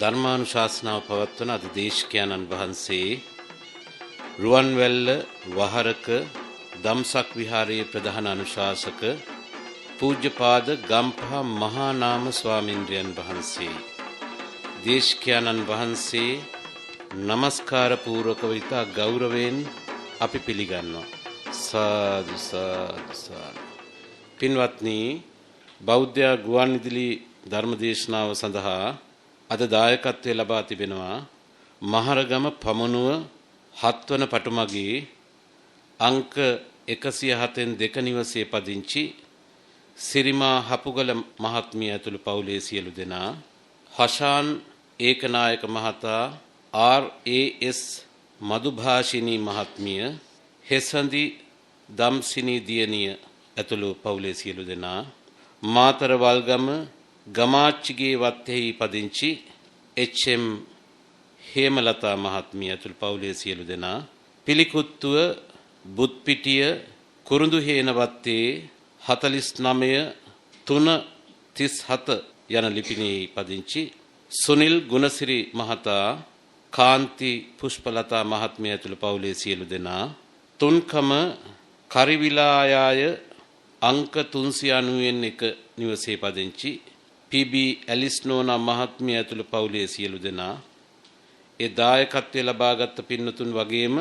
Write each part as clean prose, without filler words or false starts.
ධර්මානුශාසනාව පවත්වන අද දේශකයන්න් වහන්සේ රුවන්වැල්ල වහරක දම්සක් විහාරයේ ප්‍රධාන අනුශාසක පූජ්‍යපාද ගම්පහ මහා නාම ස්වාමීන්ද්‍රයන් වහන්සේ දේශකයන්න් වහන්සේ නමස්කාර පූර්වකව ඉතා ගෞරවයෙන් අපි පිළිගන්නවා. සාදු සාදු සාදු. පින්වත්නි, බෞද්ධ ගුවන්විදුලි ධර්මදේශනාව සඳහා අද දායකත්වය ලබා තිබෙනවා මහරගම පමනුව 7 වන පටුමගේ අංක 107න් 2 නිවසේ පදිංචි සිරිමා හපුගල මහත්මිය ඇතුළු පවුලේ සියලු දෙනා, හෂාන් ඒකනායක මහතා, RAS මදුභාෂිනී මහත්මිය, හෙසඳි දම්සිනී දියණිය ඇතුළු පවුලේ සියලු දෙනා, මාතර වල්ගම ගමාච්චිගේ වත්තේහි පදිංචි HM හේමලතා මහත්මිය ඇතුළු පවුලේ සියලු දෙනා, පිළිකුත්තුව බුත්පිටිය කුරුඳුහේන වත්තේ 49 3 37 යන ලිපිණයේ පදිංචි සුනිල් ගුණසිරි මහතා, කාන්ති පුෂ්පලතා මහත්මිය ඇතුළු පවුලේ සියලු දෙනා, තුන්කම කරිවිලායාය අංක 391 නිවසේ පදිංචි PB ඇලිස්නෝනා මහත්මිය ඇතුළු පවුලේ සියලු දෙනා, ඒ දායකත්වයේ ලබාගත් පින්නතුන් වගේම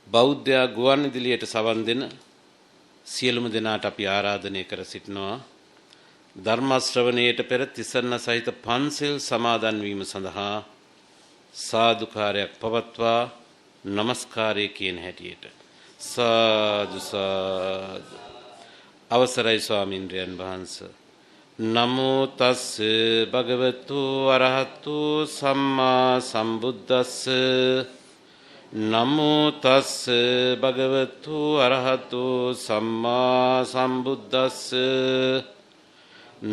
බෞද්ධ ගුවන්විදුලියට සවන් දෙන සියලුම දෙනාට අපි ආරාධනය කර සිටිනවා ධර්ම ශ්‍රවණයට පෙර තිසරණ සහිත පන්සිල් සමාදන් වීම සඳහා සාදුකාරයක් පවත්වා নমස්කාරය කියන හැටියට. සාදු සාදු. අවසරයි ස්වාමීන්ද්‍රයන් වහන්සේ. නමෝ තස් භගවතු අරහතු සම්මා සම්බුද්දස්ස. නමෝ තස් භගවතු අරහතු සම්මා සම්බුද්දස්ස.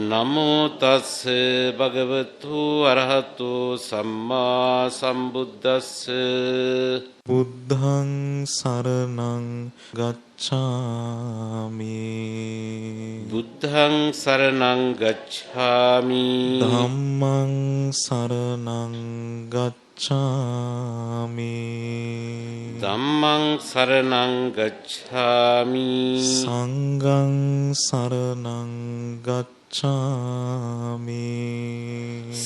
නමෝ තස් භගවතු අරහතු සම්මා සම්බුද්දස්ස. බුද්ධං සරණං ගච්ඡාමි. බුද්ධං සරණං ගච්ඡාමි. ධම්මං සරණං ගච්ඡාමි. ධම්මං සරණං ගච්ඡාමි. සංඝං සරණං ගච්ඡාමි.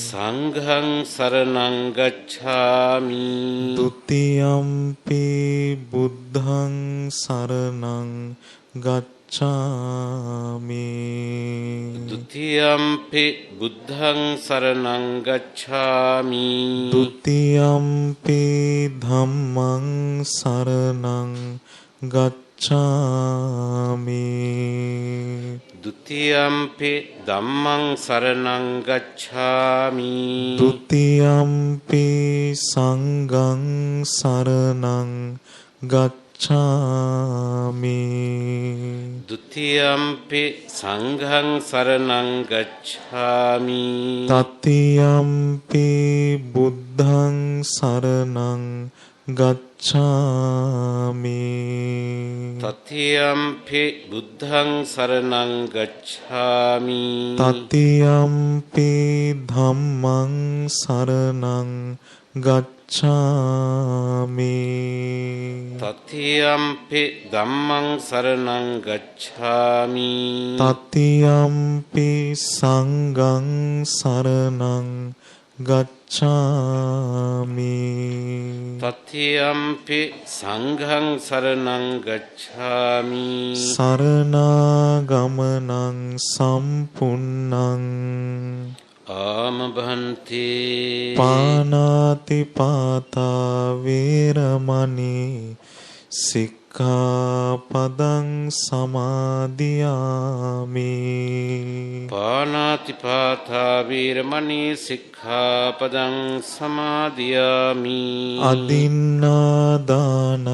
සංඝං සරණං ගච්ඡාමි. ဒ ුතියම්පි බුද්ධං සරණං ගච්ඡාමි. ဒ ුතියම්පි බුද්ධං සරණං ගච්ඡාමි. ဒ ුතියම්පි ධම්මං සරණං ගච්ඡාමි. ဒ ුතියම්පි ධම්මං සරණං ගච්ඡාමි. ဒ ුතියම්පි සංඝං සරණං ගච්ඡාමි. ဒ ුතියම්පි සංඝං සරණං ගච්ඡාමි. තතියම්පි බුද්ධං සරණං ගච්ඡාමි. තතියම්පි බුද්ධං සරණං ගච්ඡාමි. තතියම්පි ධම්මං සරණං ගච්ඡාමි. තතියම්පි ධම්මං සරණං ගච්ඡාමි. තතියම්පි සංඝං සරණං ගච්ඡාමි. තතියම්පි සංඝං සරණං ගච්ඡාමි. සරණාගමනං සම්පුන්නං ආමභන්තේ. පානාති පාතා වේරමණී සික්ඛාපදං සමාදියාමි. පාණාතිපාතා වීරමණී සික්ඛාපදං සමාදියාමි. අදින්නාදානා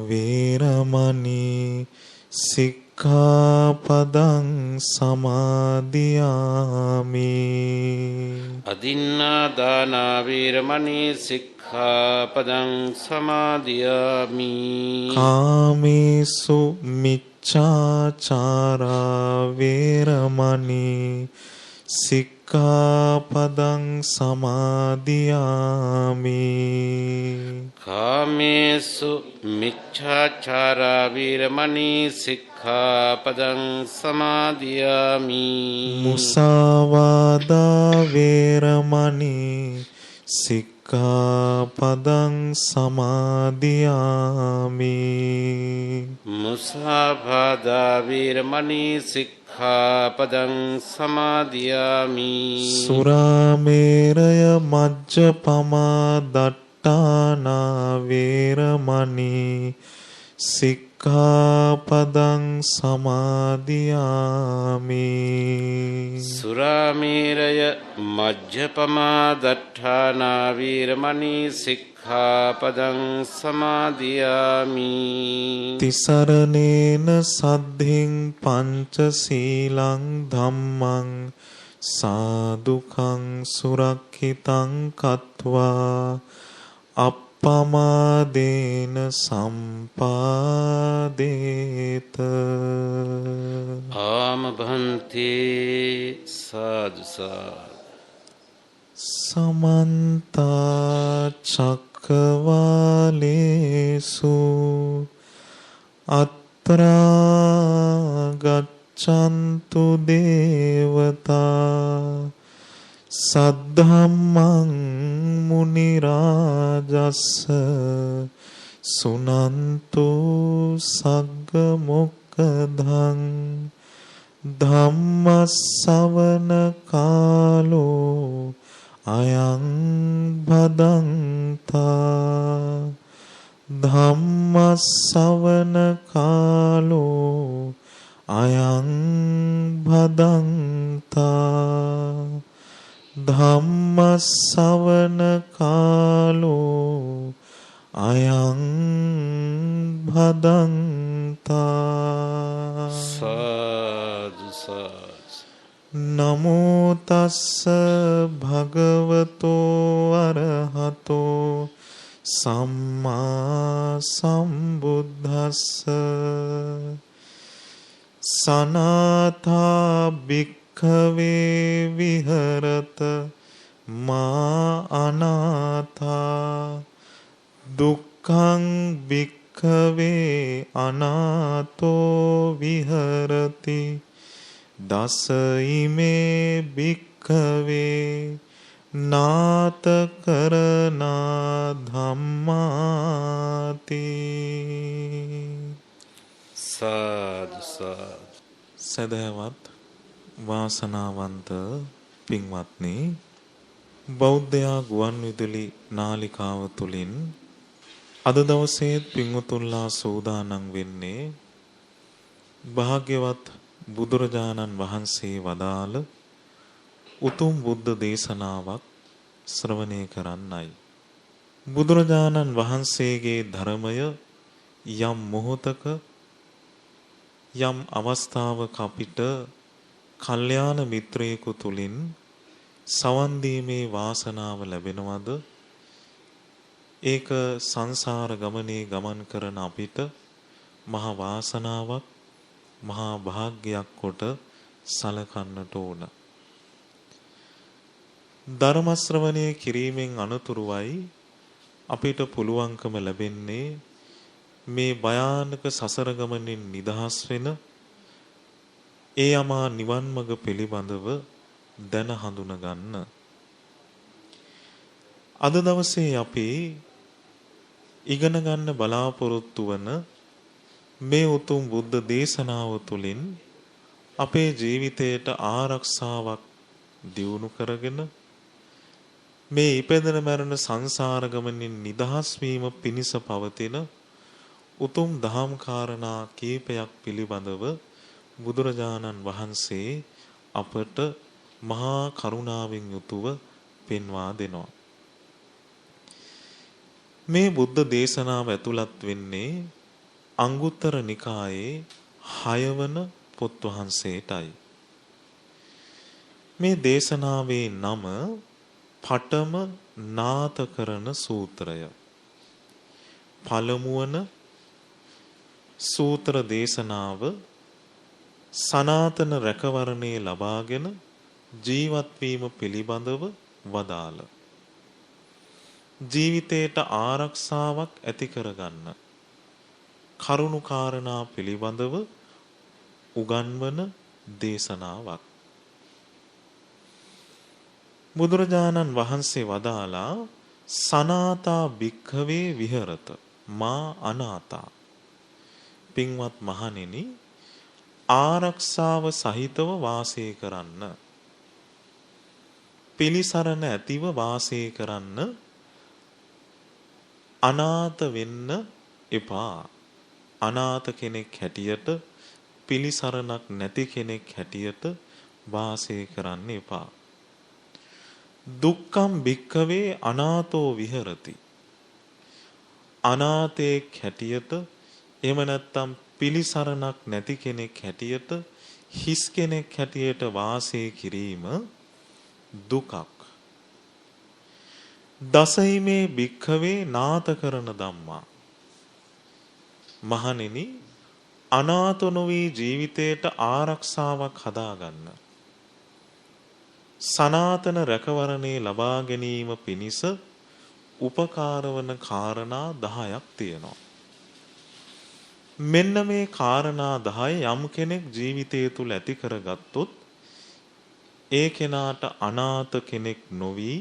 වේරමණී සික්ඛාපදං සමාදියාමි. අදින්නාදානා වීරමණී සික්ඛාපදං සමාදියාමි. කාමේසු මිච්ඡාචාරා වේරමණී සික්ඛාපදං සික්ඛාපදං සමාදියාමි. කාමේසු මිච්ඡාචාරා වීරමණී සික්ඛාපදං සමාදියාමි. මුසාවාදා වේරමණී සික්ඛාපදං සමාදියාමි. මුසාවාදා වීරමණී සික්ඛාපදං සමාදියාමි. සුරාමේරය මජ්ජපමා දට්ඨානා වේරමණී සික්ඛාපදං සමාදියාමි. සුරාමේරය මජ්ජපමා දට්ඨානා වීරමණී සික්ඛාපදං සමාදියාමි. තිසරණේන සද්ධින් පංචශීලං ධම්මං සාදුකං සුරක්ඛිතං කତ୍වා අප්පමාදේන සම්පාදේත. ආම භන්තේ සාදු සාදු. සමන්ත චක්කවාලේසු අත්‍රා ගච්ඡන්තු දේවතා සද්ධම්මං මුනි රාජස්ස සුනන්තු සග්ග මොක්ඛදං ධම්මස්සවන කාලෝ අයං භදන්තා. ධම්මස්සවන කාලෝ අයං භදන්තා. ධම්මස්සවන කාලෝ අයං භදන්තා. සාදු සාදු. නමෝ තස්ස භගවතෝ අරහතෝ සම්මා සම්බුද්දස්ස. සනාථා භික්ඛවේ විහරත මා අනාථා දුක්ඛං භික්ඛවේ අනාතෝ විහරති. දස ඉමේ භික්ඛවේ නාත කරනා ධම්මාති. සාදු සාදු. සදහවත් වාසනාවන්ත පින්වත්නි, බෞද්ධයා ගුවන් විදුලි නාලිකාව තුලින් අද දවසේ පින්වතුන්ලා සූදානම් වෙන්නේ භාග්‍යවත් බුදුරජාණන් වහන්සේ වදාළ උතුම් බුද්ධ දේශනාවක් ශ්‍රවණය කරන්නයි. බුදුරජාණන් වහන්සේගේ ධර්මය යම් මොහොතක යම් අවස්ථාවක අපිට කල්යාණ මිත්‍රයෙකු තුලින් සවන් දීමේ වාසනාව ලැබෙනවද? ඒක සංසාර ගමනේ ගමන් කරන අපිට මහා වාසනාවක්, මහා භාග්‍යයක් කොට සලකන්නට ඕන. ධර්ම ශ්‍රවණය කිරීමෙන් අනතුරුවයි අපිට පුළුවන්කම ලැබෙන්නේ මේ භයානක සසර ගමනින් නිදහස් වෙන ඒ අමා නිවන් මඟ පිළිබඳව දැන හඳුන ගන්න. අද දවසේ අපි ඉගෙන ගන්න බලාපොරොත්තු වන මේ උතුම් බුද්ධ දේශනාව තුළින් අපේ ජීවිතයට ආරක්ෂාවක් දියුණු කරගෙන මේ ඉපදෙන මරණ සංසාර ගමනින් නිදහස් වීම පිණිස පවතින උතුම් දහම් කාරණා කීපයක් පිළිබඳව බුදුරජාණන් වහන්සේ අපට මහා කරුණාවෙන් යුතුව පෙන්වා දෙනවා. මේ බුද්ධ දේශනාව ඇතුළත් වෙන්නේ අංගුත්තර නිකායේ 6 වන පොත් වහන්සේටයි. මේ දේශනාවේ නම පඨම නාථකරණ සූත්‍රය. පළමුවන සූත්‍ර දේශනාව සනාතන රැකවරණේ ලබාගෙන ජීවත් වීම පිළිබඳව වදාළ. ජීවිතයට ආරක්ෂාවක් ඇති කරගන්න කරුණු කාරණා පිළිබඳව උගන්වන දේශනාවක්. බුදුරජාණන් වහන්සේ වදාලා සනාතා භික්ඛවේ විහෙරත මා අනාතා. පින්වත් මහණෙනි, ආරක්ෂාව සහිතව වාසය කරන්න, පිළිසරණ ඇතිව වාසය කරන්න, අනාථ වෙන්න එපා. අනාථ කෙනෙක් හැටියට, පිළිසරණක් නැති කෙනෙක් හැටියට වාසය කරන්න එපා. දුක්ඛම් භික්ඛවේ අනාථෝ විහෙරති. අනාථයෙක් හැටියට, එහෙම නැත්නම් පිළිසරණක් නැති කෙනෙක් හැටියට, හිස් කෙනෙක් හැටියට වාසය කිරීම දුකක්. දසහිමේ භික්ඛවේ නාථ කරන ධම්මා. මහණෙනි, අනාථ නොවී ජීවිතයට ආරක්ෂාවක් හදාගන්න, සනාතන රැකවරණේ ලබා ගැනීම පිණිස උපකාර වන කාරණා 10ක් තියෙනවා. මෙන්න මේ කාරණා 10 යම් කෙනෙක් ජීවිතය තුල ඇති කරගත්තොත් ඒ කෙනාට අනාථ කෙනෙක් නොවි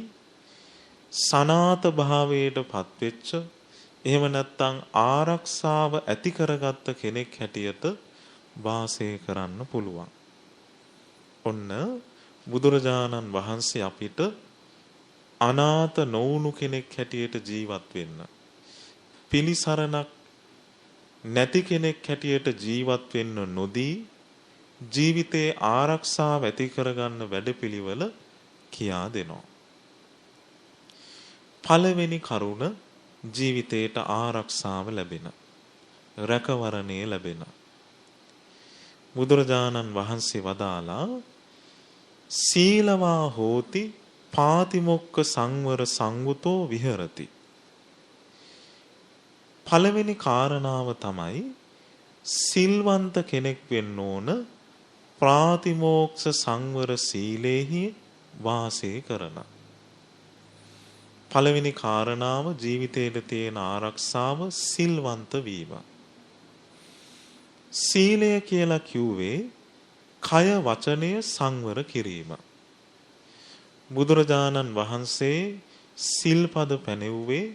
සනාථ භාවයට පත්වෙච්ච, එහෙම නැත්නම් ආරක්ෂාව ඇති කරගත්ත කෙනෙක් හැටියට වාසය කරන්න පුළුවන්. ඔන්න බුදුරජාණන් වහන්සේ අපිට අනාථ නොවුණු කෙනෙක් හැටියට ජීවත් වෙන්න, පිළිසරණක් නැති කෙනෙක් හැටියට ජීවත් වෙන්න නොදී ජීවිතේ ආරක්ෂාව ඇති කරගන්න වැඩපිළිවෙල කියා දෙනවා. පළවෙනි කරුණ ජීවිතේට ආරක්ෂාව ලැබෙන, රැකවරණය ලැබෙන. බුදුරජාණන් වහන්සේ වදාලා සීලවා හෝති පාතිමොක්ඛ සංවර සංවුතෝ විහෙරති. පළවෙනි කාරණාව තමයි සිල්වන්ත කෙනෙක් වෙන්න ඕන, ප්‍රාතිමෝක්ෂ සංවර සීලේහි වාසය කරන. පළවෙනි කාරණාව ජීවිතයේ තියෙන ආරක්ෂාව සිල්වන්ත වීම. සීලය කියලා කිව්වේ කය වචනය සංවර කිරීම. බුදුරජාණන් වහන්සේ සිල්පද පැනෙව්වේ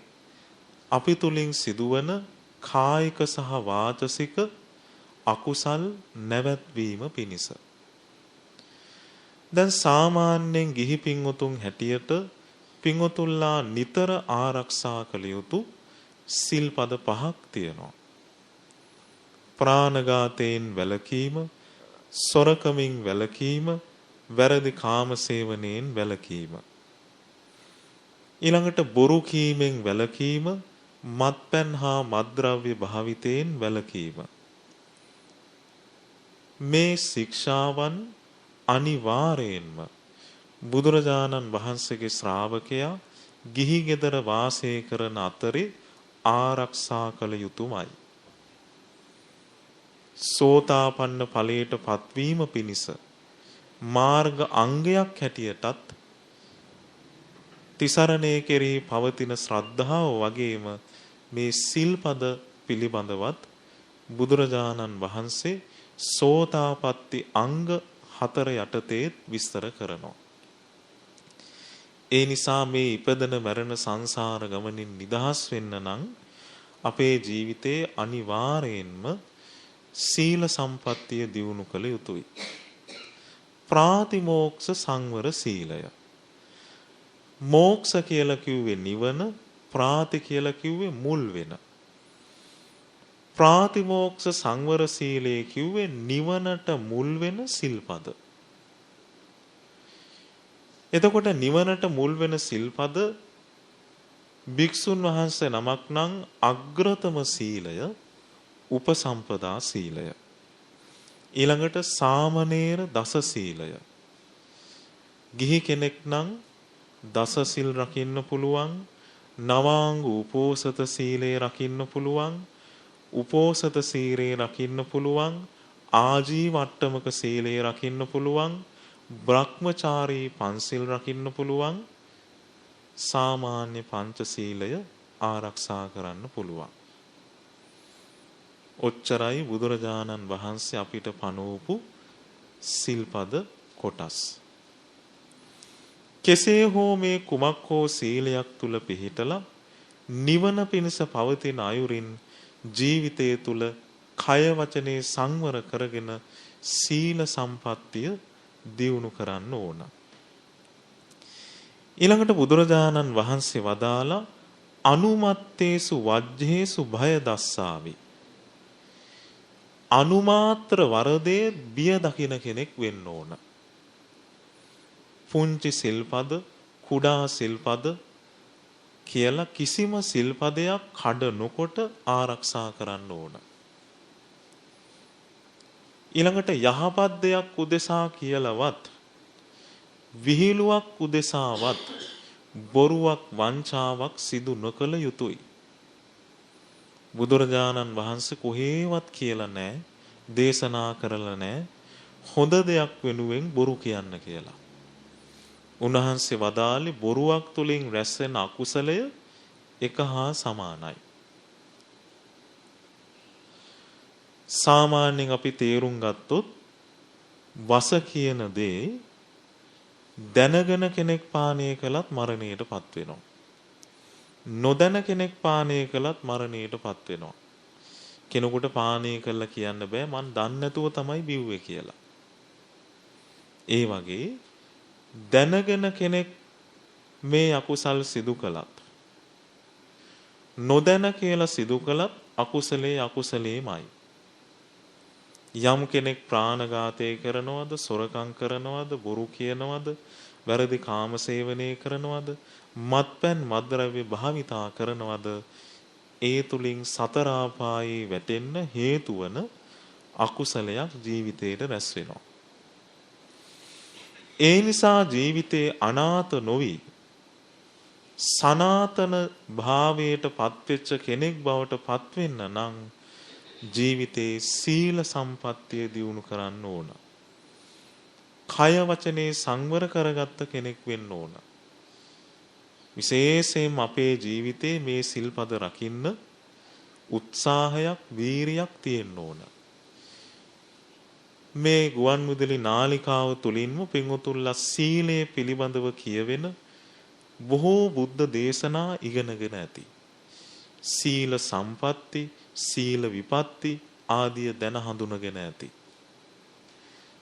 අපි තුලින් සිදුවන කායික සහ වාචසික අකුසල් නැවැත්වීම පිණිස. දැන් සාමාන්‍යයෙන් ගිහි පින්වතුන් හැටියට පින්වතුන්ලා නිතර ආරක්ෂා කළ යුතු සිල්පද 5ක් තියෙනවා. ප්‍රාණඝාතයෙන් වැළකීම, සොරකමින් වැළකීම, වැරදි කාමසේවනයෙන් වැළකීම. ඊළඟට බොරු කීමෙන් වැළකීම, මත්පැන් හා මත්ද්‍රව්‍ය භාවිතයෙන් වැළකීම. මේ ශික්ෂාවන් අනිවාර්යයෙන්ම බුදුරජාණන් වහන්සේගේ ශ්‍රාවකයා ගිහි ගෙදර වාසය කරන අතරේ ආරක්ෂා කළ යුතුමයි. සෝතාපන්න ඵලයට පත්වීම පිණිස මාර්ග අංගයක් හැටියටත් තිසරණයේ කෙරෙහි පවතින ශ්‍රද්ධාව වගේම මේ සිල්පද පිළිබඳවත් බුදුරජාණන් වහන්සේ සෝතාපට්ටි අංග 4 යටතේ විස්තර කරනවා. ඒ නිසා මේ ඉපදෙන මරණ සංසාර ගමනින් නිදහස් වෙන්න නම් අපේ ජීවිතයේ අනිවාර්යයෙන්ම සීල සම්පත්තිය දියුණු කළ යුතුයි. ප්‍රාතිමෝක්ෂ සංවර සීලය. මෝක්ෂ කියලා කිව්වේ නිවන, ප්‍රාති කියලා කිව්වේ මුල් වෙන. ප්‍රාතිමෝක්ෂ සංවර සීලය කිව්වේ නිවනට මුල් වෙන සිල්පද. එතකොට නිවනට මුල් වෙන සිල්පද භික්ෂුන් වහන්සේ නමක් නම් අග්‍රතම සීලය උපසම්පදා සීලය. ඊළඟට සාමණේර දස සීලය. ගිහි කෙනෙක් නම් දස සිල් රකින්න පුළුවන්, නවාංග උපෝසත සීලය රකින්න පුළුවන්, උපෝසත සීලය රකින්න පුළුවන්, ආජීව අට්ටමක සීලය රකින්න පුළුවන්, බ්‍රහ්මචාරී පන්සිල් රකින්න පුළුවන්. සාමාන්‍ය පංචශීලය ආරක්ෂා කරන්න පුළුවන්. ඔච්චරයි බුදුරජාණන් වහන්සේ අපිට පනවපු සිල්පද කොටස්. කෙසේ හෝ මේ කුමක් හෝ සීලයක් තුල පිහිටලා නිවන පිණිස පවතින අයුරින් ජීවිතය තුල කය වචනේ සංවර කරගෙන සීල සම්පත්තිය දියුණු කරන්න ඕන. ඊළඟට බුදුරජාණන් වහන්සේ වදාලා අනුමත්තේසු වජ්ජේසු භය දස්සාවි. අනුමාත්‍ර වරදේ බිය දකින කෙනෙක් වෙන්න ඕන. පුංචි සිල්පද, කුඩා සිල්පද කියලා කිසිම සිල්පදයක් කඩ නොකොට ආරක්ෂා කරන්න ඕන. ඊළඟට යහපත් දෙයක් උදෙසා කියලාවත් විහිළුවක් උදෙසාවත් බොරුවක් වංචාවක් සිදු නොකළ යුතුය. බුදුරජාණන් වහන්සේ කොහේවත් කියලා නැහැ, දේශනා කරලා නැහැ හොඳ දෙයක් වෙනුවෙන් බොරු කියන්න කියලා. උන්වහන්සේ වදාළේ බොරුවක් තුලින් රැස්වෙන අකුසලය එක හා සමානයි. සාමාන්‍යයෙන් අපි තේරුම් ගත්තොත් වස කියන දේ දැනගෙන කෙනෙක් පානය කළත් මරණයටපත් වෙනවා. නොදැන කෙනෙක් පානය කළත් මරණයටපත් වෙනවා. කෙනෙකුට පානය කළා කියන්න බෑ මං දන්නේ නැතුව තමයි බිව්වේ කියලා. ඒ වගේ දැනගෙන කෙනෙක් මේ අකුසල් සිදු කළත් නොදැන කියලා සිදු කළත් අකුසලේමයි. යම් කෙනෙක් ප්‍රාණඝාතය කරනවද, සොරකම් කරනවද, බොරු කියනවද, වැරදි කාමසේවනය කරනවද, මත්පැන් මත්ද්‍රව්‍ය භාවිතා කරනවද, ඒ තුලින් සතර ආපායේ වැටෙන්න හේතු වන අකුසලයක් ජීවිතේට රැස් වෙනවා. ඒ නිසා ජීවිතේ අනාථ නොවි සනාතන භාවයට පත්වෙච්ච කෙනෙක් බවට පත්වෙන්න නම් ජීවිතේ සීල සම්පත්තිය දියුණු කරන්න ඕන. කය වචනේ සංවර කරගත්ත කෙනෙක් වෙන්න ඕන. විශේෂයෙන්ම අපේ ජීවිතේ මේ සිල්පද රකින්න උත්සාහයක්, වීරියක් තියෙන්න ඕන. මේ ගුවන්විදුලි නාලිකාව තුලින්ම පින්වතුන්ලා සීලය පිළිබඳව කියවෙන බොහෝ බුද්ධ දේශනා ඉගෙනගෙන ඇති. සීල සම්පatti, සීල විපatti ආදිය දැන හඳුනගෙන ඇති.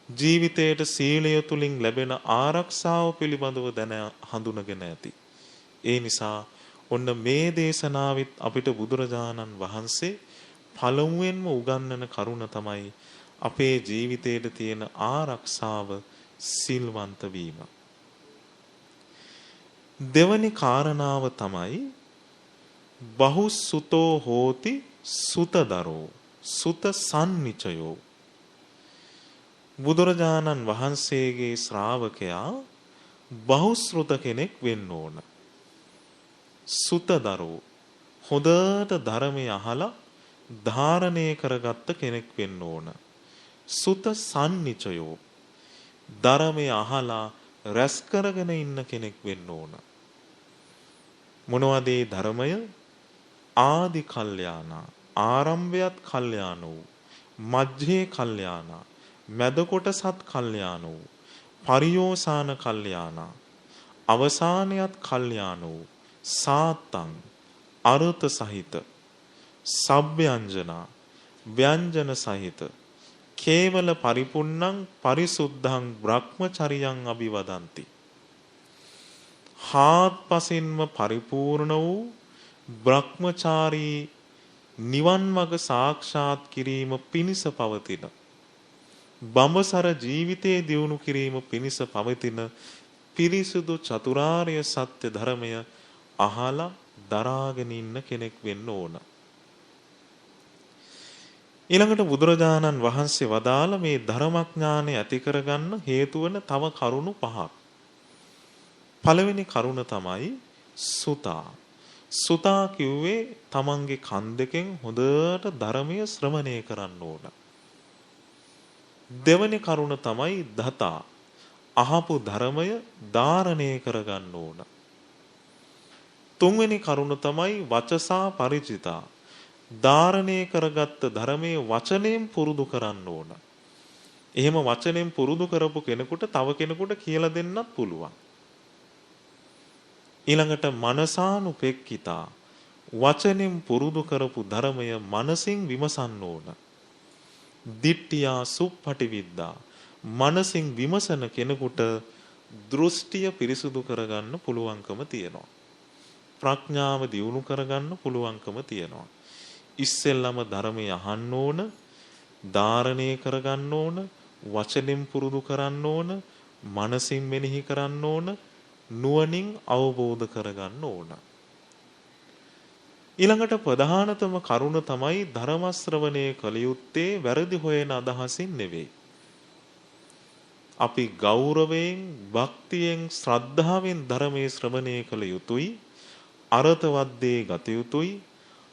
ජීවිතයට සීලය තුලින් ලැබෙන ආරක්ෂාව පිළිබඳව දැන හඳුනගෙන ඇති. ඒ නිසා ඔන්න මේ දේශනාවෙත් අපිට බුදුරජාණන් වහන්සේ පළමුවෙන්ම උගන්වන කරුණ තමයි අපේ ජීවිතයට තියෙන ආරක්ෂාව සිල්වන්ත වීම. දෙවැනි කාරණාව තමයි බහුසුතෝ හෝති සුතදරෝ සුත සම්නිචයෝ. බුදුරජාණන් වහන්සේගේ ශ්‍රාවකයා බහුශ්‍රුත කෙනෙක් වෙන්න ඕන. සුතදරෝ හොඳට ධර්මය අහලා ධාරණය කරගත්ත කෙනෙක් වෙන්න ඕන. සුත සම්නිචයෝ ධර්මය අහලා රැස් කරගෙන ඉන්න කෙනෙක් වෙන්න ඕන. මොනවද ඒ ධර්මය? ආදි කල්යාණ, ආරම්භයත් කල්යාණ වූ, මධ්‍යේ කල්යාණ, මැද කොටසත් කල්යාණ වූ, පරියෝසాన කල්යාණ, අවසානයත් කල්යාණ වූ, සාත්තං අර්ථ සහිත, සබ්බ්‍යංජන ව්‍යංජන සහිත, කේවල පරිපුන්නං පරිසුද්ධං බ්‍රහ්මචරියං අභිවදಂತಿ. හාත්පසින්ම පරිපූර්ණ වූ බ්‍රහ්මචාරී නිවන් මඟ සාක්ෂාත් කිරීම පිණිස පවතින, බඹසර ජීවිතයේ දියුණු කිරීම පිණිස පවතින පිරිසුදු චතුරාර්ය සත්‍ය ධර්මය අහලා දරාගෙන ඉන්න කෙනෙක් වෙන්න ඕන. ඊළඟට බුදුරජාණන් වහන්සේ වදාළ මේ ධර්මඥානය ඇති කරගන්න හේතු වන තව කරුණු පහක්. පළවෙනි කරුණ තමයි සුතා. සුතා කිව්වේ තමන්ගේ කන් දෙකෙන් හොඳට ධර්මය ශ්‍රවණය කරන්න ඕන. දෙවෙනි කරුණ තමයි දතා. අහපු ධර්මය ධාරණය කරගන්න ඕන. තුන්වෙනි කරුණ තමයි වචසා පරිචිතා. ධාරණය කරගත්ත ධර්මයේ වචනයෙන් පුරුදු කරන්න ඕන. එහෙම වචනයෙන් පුරුදු කරපු කෙනෙකුට තව කෙනෙකුට කියලා දෙන්නත් පුළුවන්. ඊළඟට මනසානුපෙක්කිතා. වචනෙන් පුරුදු කරපු ධර්මය මනසින් විමසන්න ඕන. දිට්ඨියා සුප්පටිවිද්දා. මනසින් විමසන කෙනෙකුට දෘෂ්ටිය පිරිසුදු කරගන්න පුළුවන්කම තියෙනවා. ප්‍රඥාව දියුණු කරගන්න පුළුවන්කම තියෙනවා. ඉස්සෙල්ලම ධර්මය අහන්න ඕන, ධාරණය කරගන්න ඕන, වචනෙන් පුරුදු කරන්න ඕන, මනසින් මෙනෙහි කරන්න ඕන, නුවණින් අවබෝධ කරගන්න ඕන. ඊළඟට ප්‍රධානතම කරුණ තමයි ධර්ම ශ්‍රවණය කළ යුත්තේ වැරදි හොයන අදහසින් නෙවෙයි. අපි ගෞරවයෙන්, භක්තියෙන්, ශ්‍රද්ධාවෙන් ධර්මයේ ශ්‍රවණය කළ යුතුයි. අර්ථවත් දේ ගත යුතුයි.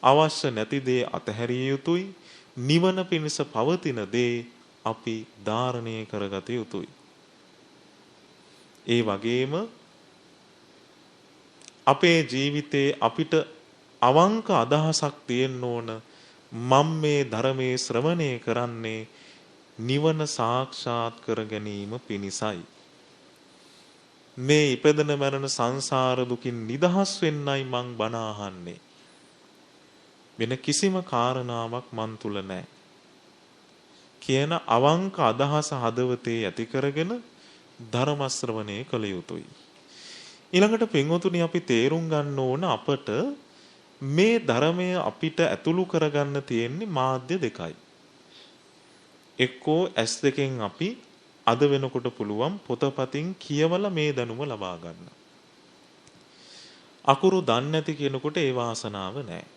අවශ්‍ය නැති දේ අතහැරිය යුතුයි. නිවන පිණිස පවතින දේ අපි ධාරණය කරගත යුතුයි. ඒ වගේම අපේ ජීවිතේ අපිට අවංක අදහසක් තියෙන්න ඕන. මම මේ ධර්මයේ ශ්‍රවණය කරන්නේ නිවන සාක්ෂාත් කර ගැනීම පිණිසයි. මේ ඉපදෙන මරණ සංසාර දුකින් නිදහස් වෙන්නයි මං බණ අහන්නේ. වෙන කිසිම කාරණාවක් මන් තුල නැහැ. කියන අවංක අදහස හදවතේ ඇති කරගෙන ධර්ම ශ්‍රවණය කළ යුතුයි. ඊළඟට පින්වතුනි අපි තේරුම් ගන්න ඕන අපට මේ ධර්මය අපිට ඇතුළු කරගන්න තියෙන්නේ මාධ්‍ය දෙකයි. එක්කෝ S2 අපි අද වෙනකොට පුළුවන් පොතපතින් කියවලා මේ දැනුම ලබා ගන්න. අකුරු දන්නේ නැති කෙනෙකුට ඒ වාසනාව නැහැ.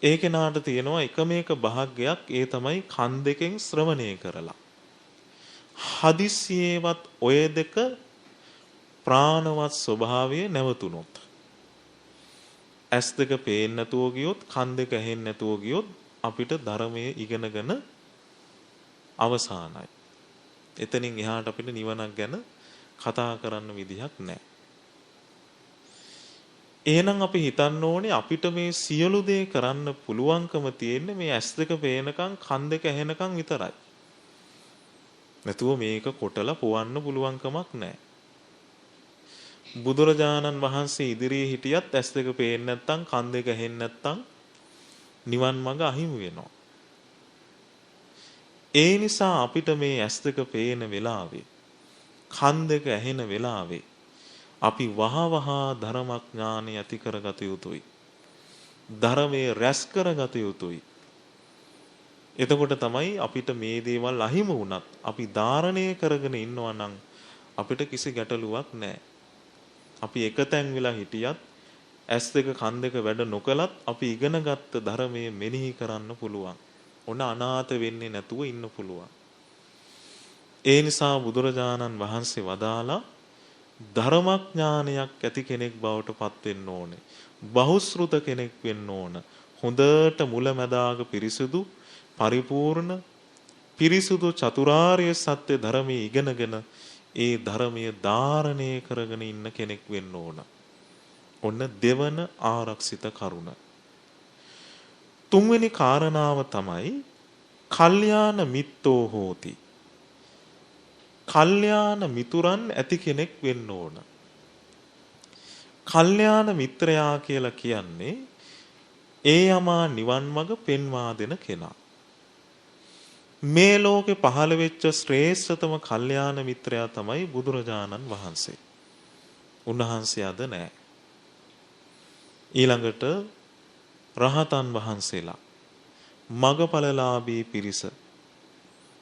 ඒ කෙනාට තියෙනවා එකම එක භාග්යක්, ඒ තමයි කන් දෙකෙන් ශ්‍රවණය කරලා. හදිස්සියේවත් ඔය දෙක ප්‍රාණවත් ස්වභාවය නැවතුනොත්, S2 පේන්නේ නැතුව ගියොත්, කන් දෙක ඇහෙන්නේ නැතුව ගියොත් අපිට ධර්මයේ ඉගෙනගෙන අවසానයි. එතනින් එහාට අපිට නිවනක් ගැන කතා කරන්න විදිහක් නැහැ. එහෙනම් අපි හිතන්න ඕනේ අපිට මේ සියලු දේ කරන්න පුළුවන්කම තියෙන්නේ මේ S2 පේනකම්, කන් දෙක ඇහෙනකම් විතරයි. නැතුව මේක කොටලා පොවන්න පුළුවන්කමක් නැහැ. බුදුරජාණන් වහන්සේ ඉදිරියේ හිටියත් S2 පේන්නේ නැත්නම්, කන් දෙක ඇහෙන්නේ නැත්නම් නිවන් මඟ අහිමි වෙනවා. ඒ නිසා අපිට මේ S2 පේන වෙලාවේ, කන් දෙක ඇහෙන වෙලාවේ අපි වහවහ ධර්මඥානය ඇති කරගත යුතුයි. ධර්මයේ රැස් කරගත යුතුයි. එතකොට තමයි අපිට මේ දේවල් අහිමි වුණත් අපි ධාරණය කරගෙන ඉන්නවා නම් අපිට කිසි ගැටලුවක් නැහැ. අපි එකතෙන් වෙලා හිටියත් S2 කන් දෙක වැඩ නොකලත් අපි ඉගෙනගත්ත ධර්මයේ මෙනෙහි කරන්න පුළුවන්. ඔන්න අනාථ වෙන්නේ නැතුව ඉන්න පුළුවන්. ඒ නිසා බුදුරජාණන් වහන්සේ වදාලා ධර්මඥානයක් ඇති කෙනෙක් බවට පත් වෙන්න ඕනේ. බහුශ්‍රුත කෙනෙක් වෙන්න ඕන. හොඳට මුලැමැදාග පිරිසුදු, පරිපූර්ණ, පිරිසුදු චතුරාර්ය සත්‍ය ධර්මයේ ඉගෙනගෙන ඒ ධර්මයේ ධාරණය කරගෙන ඉන්න කෙනෙක් වෙන්න ඕන. ඔන්න දෙවන ආරක්ෂිත කරුණ. තුන්වෙනි කාරණාව තමයි කල්යාණ මිත්තෝ හෝති. කල්යාණ මිතුරන් ඇති කෙනෙක් වෙන්න ඕන. කල්යාණ මිත්‍රයා කියලා කියන්නේ ඒ යමා නිවන් මඟ පෙන්වා දෙන කෙනා. මේ ලෝකේ පහළ වෙච්ච ශ්‍රේෂ්ඨතම කල්යාණ මිත්‍රයා තමයි බුදුරජාණන් වහන්සේ. උන්වහන්සේ අද නැහැ. ඊළඟට රහතන් වහන්සේලා, මගපලලාභී පිරිස,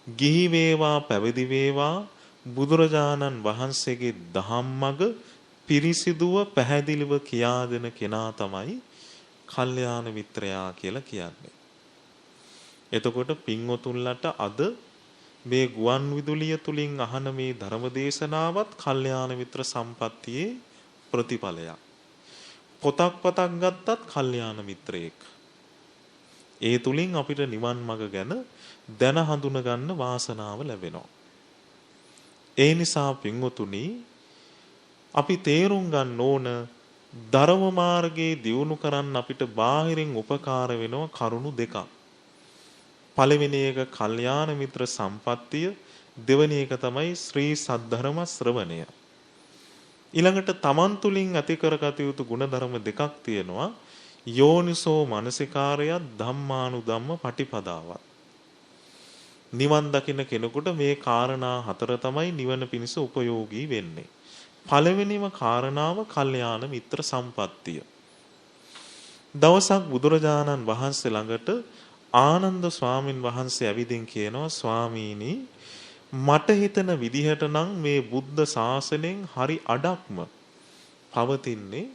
ගිහි වේවා පැවිදි වේවා බුදුරජාණන් වහන්සේගේ දහම් මඟ පිරිසිදුව පැහැදිලිව කියා දෙන කෙනා තමයි කල්යාණ මිත්‍රයා කියලා කියන්නේ. එතකොට පින්වතුන්ලට අද මේ ගුවන් විදුලිය තුලින් අහන මේ ධර්ම දේශනාවත් කල්යාණ මිත්‍ර සම්පත්තියේ ප්‍රතිඵලයක්. පොතක් ගත්තත් කල්යාණ මිත්‍රයෙක්. ඒ තුලින් අපිට නිවන් මඟ ගැන දැන හඳුන ගන්න වාසනාව ලැබෙනවා. ඒ නිසා පින්වතුනි අපි තේරුම් ගන්න ඕන ධර්ම මාර්ගයේ දියුණු කරන්න අපිට බාහිරින් උපකාර වෙනවා කරුණු දෙකක්. පළවෙනි එක කල්යාණ මිත්‍ර සම්පත්තිය, දෙවෙනි එක තමයි ශ්‍රී සද්ධර්ම ශ්‍රවණය. ඊළඟට තමන් තුලින් ඇති කරගත යුතු ගුණධර්ම දෙකක් තියෙනවා. යෝනිසෝ මනසිකාරයත් ධම්මානුධම්ම පටිපදාවත්. නිවන් දකින්න කෙනෙකුට මේ කාරණා හතර තමයි නිවන පිණිස උපයෝගී වෙන්නේ. පළවෙනිම කාරණාව කල්යාණ මිත්‍ර සම්පත්තිය. දවසක් බුදුරජාණන් වහන්සේ ළඟට ආනන්ද ස්වාමින් වහන්සේ ඇවිදින් කියනවා, ස්වාමීනි මට හිතන විදිහට නම් මේ බුද්ධ ශාසනයෙන් හරි අඩක්ම පවතින්නේ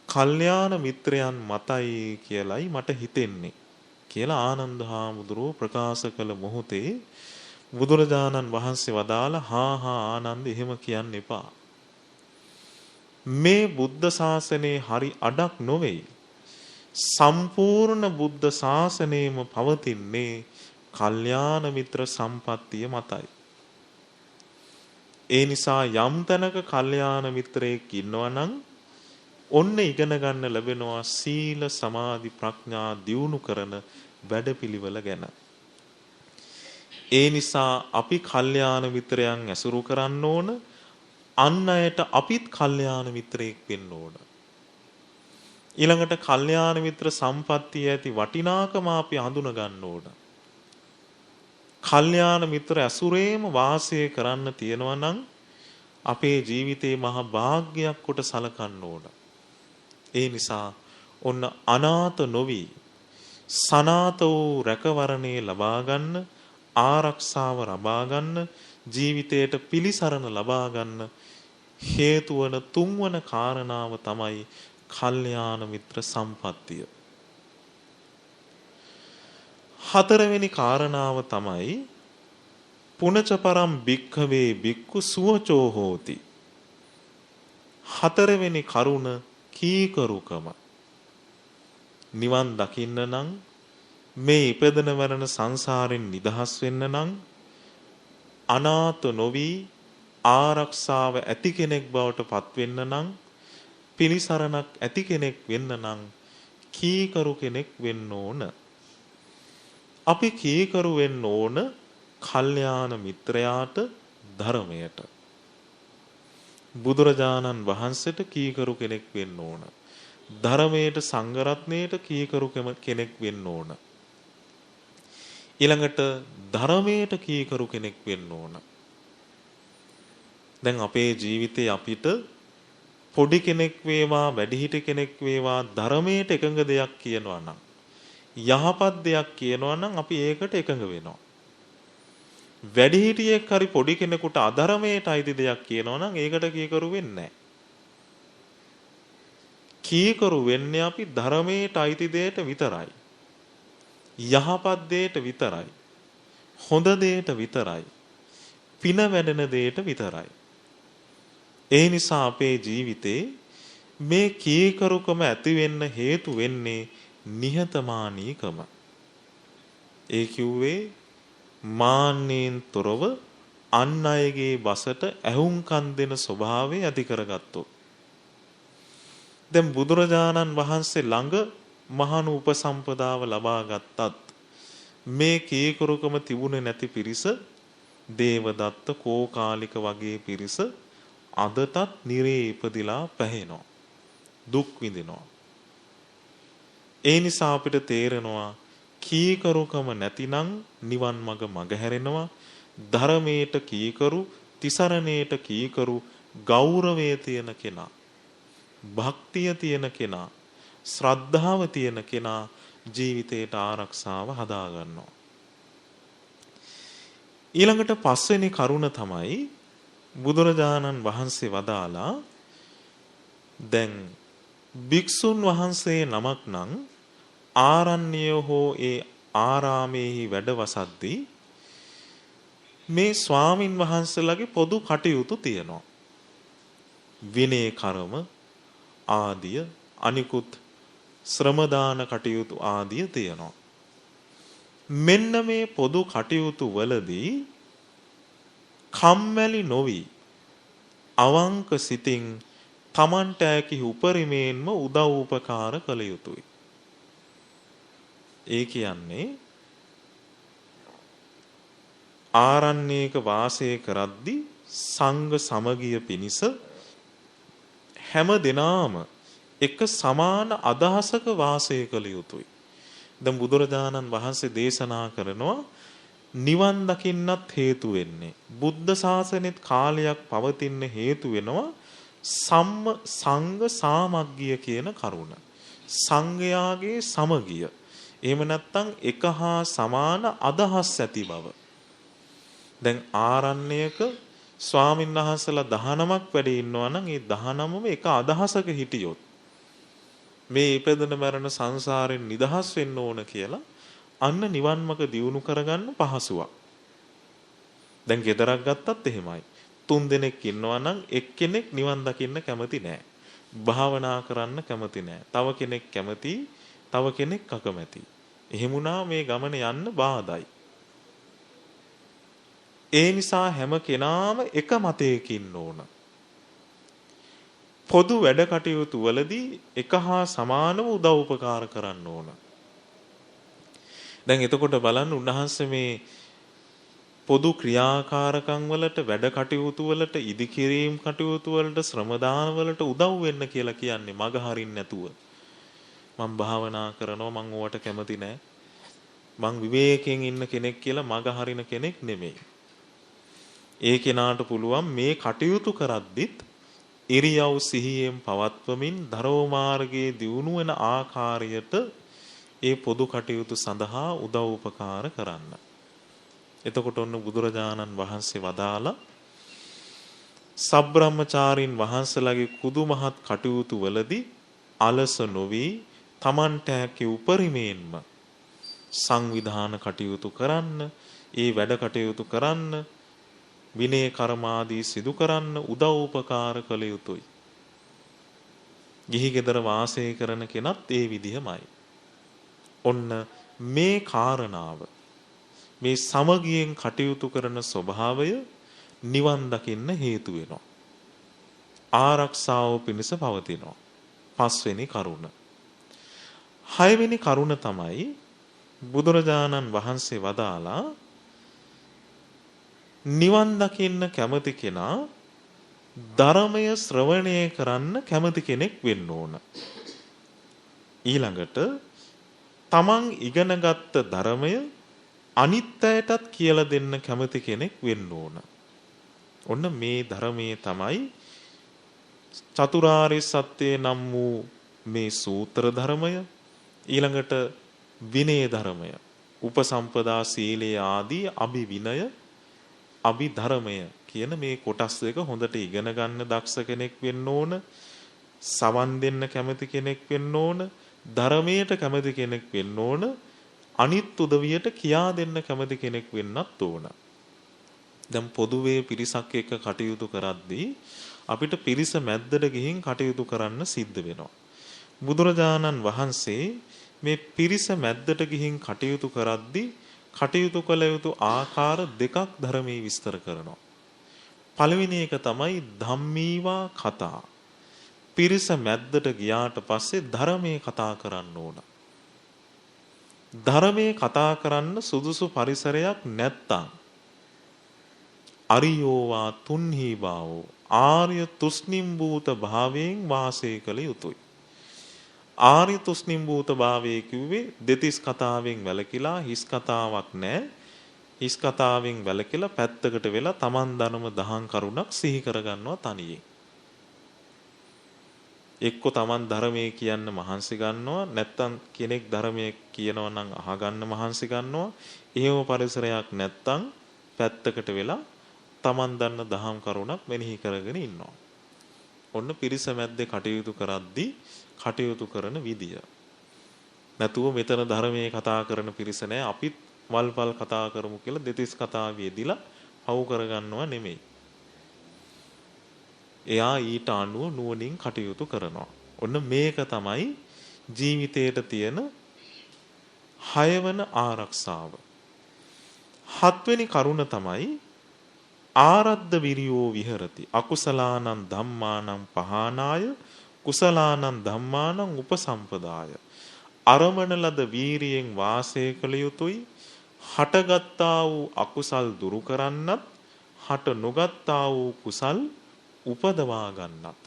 කල්යාණ මිත්‍රයන් මතයි කියලයි මට හිතෙන්නේ කියලා ආනන්ද හාමුදුරුවෝ ප්‍රකාශ කළ මොහොතේ බුදුරජාණන් වහන්සේ වදාලා, හා ආනන්ද එහෙම කියන්න එපා. මේ බුද්ධ ශාසනයේ හරි අඩක් නොවේ. සම්පූර්ණ බුද්ධ ශාසනයම පවතින්නේ කල්යාණ මිත්‍ර සම්පත්තිය මතයි. ඒ නිසා යම් තැනක කල්යාණ මිත්‍රයෙක් ඉන්නවා නම් ඔන්න ඉගෙන ගන්න ලැබෙනවා සීල සමාධි ප්‍රඥා දියුණු කරන වැඩපිළිවෙල ගැන. ඒ නිසා අපි කල්යාණ මිත්‍රයන් ඇසුරු කරන්න ඕන. අන් අයට අපිත් කල්යාණ මිත්‍රයෙක් වෙන්න ඕන. ඊළඟට කල්යාණ මිත්‍ර සම්පත්තිය ඇති වටිනාකම අපි හඳුන ගන්න ඕන. කල්යාණ මිත්‍ර ඇසුරේම වාසය කරන්න තියෙනවා නම් අපේ ජීවිතේ මහ භාග්‍යයක් කොට සලකන්න ඕන. ඒ නිසා ඔන්න අනාථ නොවි සනාත වූ රැකවරණේ ලබා ගන්න, ආරක්ෂාව ලබා ගන්න, ජීවිතයට පිළිසරණ ලබා ගන්න හේතු වන තුන්වන කාරණාව තමයි කල්යාණ මිත්‍ර සම්පත්තිය. හතරවෙනි කාරණාව තමයි පුනච පරම් භික්ඛවේ භික්ඛු සුවචෝ හෝති. හතරවෙනි කරුණ කීකරුකම. නිවන් දකින්න නම්, මේ ඉපදෙන මරණ සංසාරෙන් නිදහස් වෙන්න නම්, අනාථ නොවි ආරක්ෂාව ඇති කෙනෙක් බවට පත් වෙන්න නම්, පිළිසරණක් ඇති කෙනෙක් වෙන්න නම් කීකරු කෙනෙක් වෙන්න ඕන. අපි කීකරු වෙන්න ඕන කල්යාණ මිත්‍රයාට, ධර්මයට. බුදුරජාණන් වහන්සේට කීකරු කෙනෙක් වෙන්න ඕන. ධර්මයට, සංඝ රත්නයට කීකරු කෙනෙක් වෙන්න ඕන. ඊළඟට ධර්මයට කීකරු කෙනෙක් වෙන්න ඕන. දැන් අපේ ජීවිතේ අපිට පොඩි කෙනෙක් වේවා වැඩිහිටි කෙනෙක් වේවා ධර්මයට එකඟ දෙයක් කියනවා නම්, යහපත් දෙයක් කියනවා නම් අපි ඒකට එකඟ වෙනවා. වැඩිහිටියෙක් හරි පොඩි කෙනෙකුට අධර්මයට අයිති දෙයක් කියනවා නම් ඒකට කීකරු වෙන්නේ නැහැ. කීකරු වෙන්නේ අපි ධර්මයට අයිති දෙයට විතරයි. යහපත් දෙයට විතරයි. හොඳ දෙයට විතරයි. පින වැඩෙන දෙයට විතරයි. ඒ නිසා අපේ ජීවිතේ මේ කීකරුකම ඇති වෙන්න හේතු වෙන්නේ නිහතමානීකම. ඒ කිව්වේ මාන්නයෙන් තොරව අන් අයගේ බසට ඇහුම්කන් දෙන ස්වභාවය ඇති කරගත්තොත්. දැන් බුදුරජාණන් වහන්සේ ළඟ මහාන උපසම්පදාව ලබා ගත්තත් මේ කීකරුකම තිබුණේ නැති පිරිස, දේවදත්ත, කෝකාලික වගේ පිරිස අදටත් නිරේ ඉපදිලා පැහැෙනවා, දුක් විඳිනවා. ඒ නිසා අපිට තේරෙනවා කීකරුකම නැතිනම් නිවන් මඟ මගහැරෙනවා. ධර්මයට කීකරු, තිසරණයට කීකරු, ගෞරවය තියෙන කෙනා, භක්තිය තියෙන කෙනා, ශ්‍රද්ධාව තියෙන කෙනා ජීවිතයට ආරක්ෂාව හදා ගන්නවා. ඊළඟට පස්වෙනි කරුණ තමයි බුදුරජාණන් වහන්සේ වදාලා, දැන් භික්ෂුන් වහන්සේ නමක් නම් ආරණ්‍ය හෝ ඒ ආරාමේහි වැඩ වසද්දී මේ ස්වාමින් වහන්සේලාගේ පොදු කටයුතු තියෙනවා. විනය කර්ම ආදිය, අනිකුත් ශ්‍රම දාන කටයුතු ආදිය තියෙනවා. මෙන්න මේ පොදු කටයුතු වලදී කම්මැලි නොවි අවංක සිතින් තමන්ට ඇකි උපරිමයෙන්ම උදව් උපකාර කළ යුතුයි. ඒ කියන්නේ ආරණ්‍යයක වාසය කරද්දී සංඝ සමගිය පිණිස හැම දිනාම එක සමාන අදහසක වාසය කළ යුතුයි. දැන් බුදුරජාණන් වහන්සේ දේශනා කරනවා නිවන් දකින්නත් හේතු වෙන්නේ බුද්ධ ශාසනෙත් කාලයක් පවතින්න හේතු වෙනවා සංඝ සාමග්ගිය කියන කරුණ. සංඝයාගේ සමගිය. එහෙම නැත්නම් එක හා සමාන අදහස් ඇති බව. දැන් ආරණ්‍යයක ස්වාමීන් වහන්සේලා 19ක් වැඩ ඉන්නවා නම් ඒ 19ම එක අදහසක හිටියොත් මේ ඉපදෙන මරණ සංසාරයෙන් නිදහස් වෙන්න ඕන කියලා අන්න නිවන් මඟ දියුණු කරගන්න පහසුවක්. දැන් ගෙදරක් ගත්තත් එහෙමයි. 3 දෙනෙක් ඉන්නවා නම් එක්කෙනෙක් නිවන් දකින්න කැමති නෑ. භාවනා කරන්න කැමති නෑ. තව කෙනෙක් කැමති, තව කෙනෙක් අකමැති. එහෙමුණා මේ ගමන යන්න බාධායි. ඒ නිසා හැම කෙනාම එක මතයකින් ඕන. පොදු වැඩ කටයුතු වලදී එක හා සමානව උදව් උපකාර කරන්න ඕන. දැන් එතකොට බලන්න උන්වහන්සේ මේ පොදු ක්‍රියාකාරකම් වලට වැඩ කටයුතු වලට ඉදිකිරීම් කටයුතු වලට ශ්‍රම දාන වලට උදව් වෙන්න කියලා කියන්නේ මග හරින්න නැතුව. මම භාවනා කරනවා මම ඕවට කැමති නෑ. මං විවේකයෙන් ඉන්න කෙනෙක් කියලා මග හරින කෙනෙක් නෙමෙයි. ඒ කෙනාට පුළුවන් මේ කටයුතු කරද්දිත් ඉරියව් සිහියෙන් පවත්වමින් ධර්ම මාර්ගයේ දියුණු වෙන ආකාරයට ඒ පොදු කටයුතු සඳහා උදව් උපකාර කරන්න. එතකොට ඔන්න බුදුරජාණන් වහන්සේ වදාලා සබ්‍රාහ්මචාරීන් වහන්සේලාගේ කුදුමහත් කටයුතු වලදී අලස නොවි තමන්ට හැකි උපරිමයෙන්ම සංවිධාන කටයුතු කරන්න, ඒ වැඩ කටයුතු කරන්න, විනය කර්මාදී සිදු කරන්න උදව් උපකාර කළ යුතුයි. ගිහි ගෙදර වාසය කරන කෙනත් ඒ විදිහමයි. ඔන්න මේ කාරණාව මේ සමගියෙන් කටයුතු කරන ස්වභාවය නිවන් දකින්න හේතු වෙනවා. ආරක්ෂාව පිණිස පවතිනවා. 5 වෙනි කරුණ. 6 වෙනි කරුණ තමයි බුදුරජාණන් වහන්සේ වදාලා නිවන් දකින්න කැමති කෙනා ධර්මය ශ්‍රවණය කරන්න කැමති කෙනෙක් වෙන්න ඕන. ඊළඟට තමන් ඉගෙනගත්ත ධර්මය අනිත් අයටත් කියලා දෙන්න කැමති කෙනෙක් වෙන්න ඕන. ඔන්න මේ ධර්මයේ තමයි චතුරාර්ය සත්‍ය නම් වූ මේ සූත්‍ර ධර්මය, ඊළඟට විනය ධර්මය, උපසම්පදා සීලයේ ආදී අභිවිනය, අභිධර්මය කියන මේ කොටස් දෙක හොඳට ඉගෙන ගන්න දක්ෂ කෙනෙක් වෙන්න ඕන. සවන් දෙන්න කැමති කෙනෙක් වෙන්න ඕන. ධර්මයට කැමති කෙනෙක් වෙන්න ඕන. අනිත් උදවියට කියා දෙන්න කැමති කෙනෙක් වෙන්නත් ඕන. දැන් පොදුවේ පිරිසක් එක්ක කටයුතු කරද්දී අපිට පිරිස මැද්දට ගිහින් කටයුතු කරන්න සිද්ධ වෙනවා. බුදුරජාණන් වහන්සේ මේ පිරිස මැද්දට ගිහින් කටයුතු කරද්දී කටයුතු කළ යුතු ආකාර දෙකක් ධර්මයේ විස්තර කරනවා. පළවෙනි එක තමයි ධම්මීවා කතා. පිරිස මැද්දට ගියාට පස්සේ ධර්මයේ කතා කරන්න ඕන. ධර්මයේ කතා කරන්න සුදුසු පරිසරයක් නැත්තම් අරියෝවා තුන්හි භාවෝ ආර්ය තුස්නිම්බූත භාවයෙන් වාසය කළ යුතුය. ආර්ය තුස්නිම්බූත භාවයේ කිව්වේ දෙතිස් කතාවෙන් වැළකීලා හිස් කතාවක් නැහැ. හිස් කතාවෙන් වැළකීලා පැත්තකට වෙලා Taman දනම දහම් කරුණක් සිහි කරගන්නවා තනියෙන්. එක්ක Taman ධර්මයේ කියන්න මහන්සි ගන්නවා, නැත්තම් කෙනෙක් ධර්මයේ කියනවා නම් අහගන්න මහන්සි ගන්නවා. එහෙම පරිසරයක් නැත්තම් පැත්තකට වෙලා Taman දන්න දහම් කරුණක් මෙනෙහි කරගෙන ඉන්නවා. ඔන්න පිරිස මැද්දේ කටයුතු කරද්දී කටයුතු කරන විදිය. නැතුව මෙතන ධර්මයේ කතා කරන පිරිස නැහැ, අපිත් වල්පල් කතා කරමු කියලා දෙතිස් කතාවේදීලා පව් කරගන්නවා නෙමෙයි. එයා ඊට අනුව නුවණින් කටයුතු කරනවා. ඔන්න මේක තමයි ජීවිතයට තියෙන 6 වෙනි ආරක්ෂාව. 7 වෙනි කරුණ තමයි ආරද්ධ විරියෝ විහෙරති. අකුසලානං ධම්මානං පහනාය කුසලානං ධම්මානං උපසම්පදාය. අරමණ ලද වීරියෙන් වාසය කළ යුතුයි. හටගත්තා වූ අකුසල් දුරු කරන්නත් හට නොගත්තා වූ කුසල් උපදවා ගන්නත්.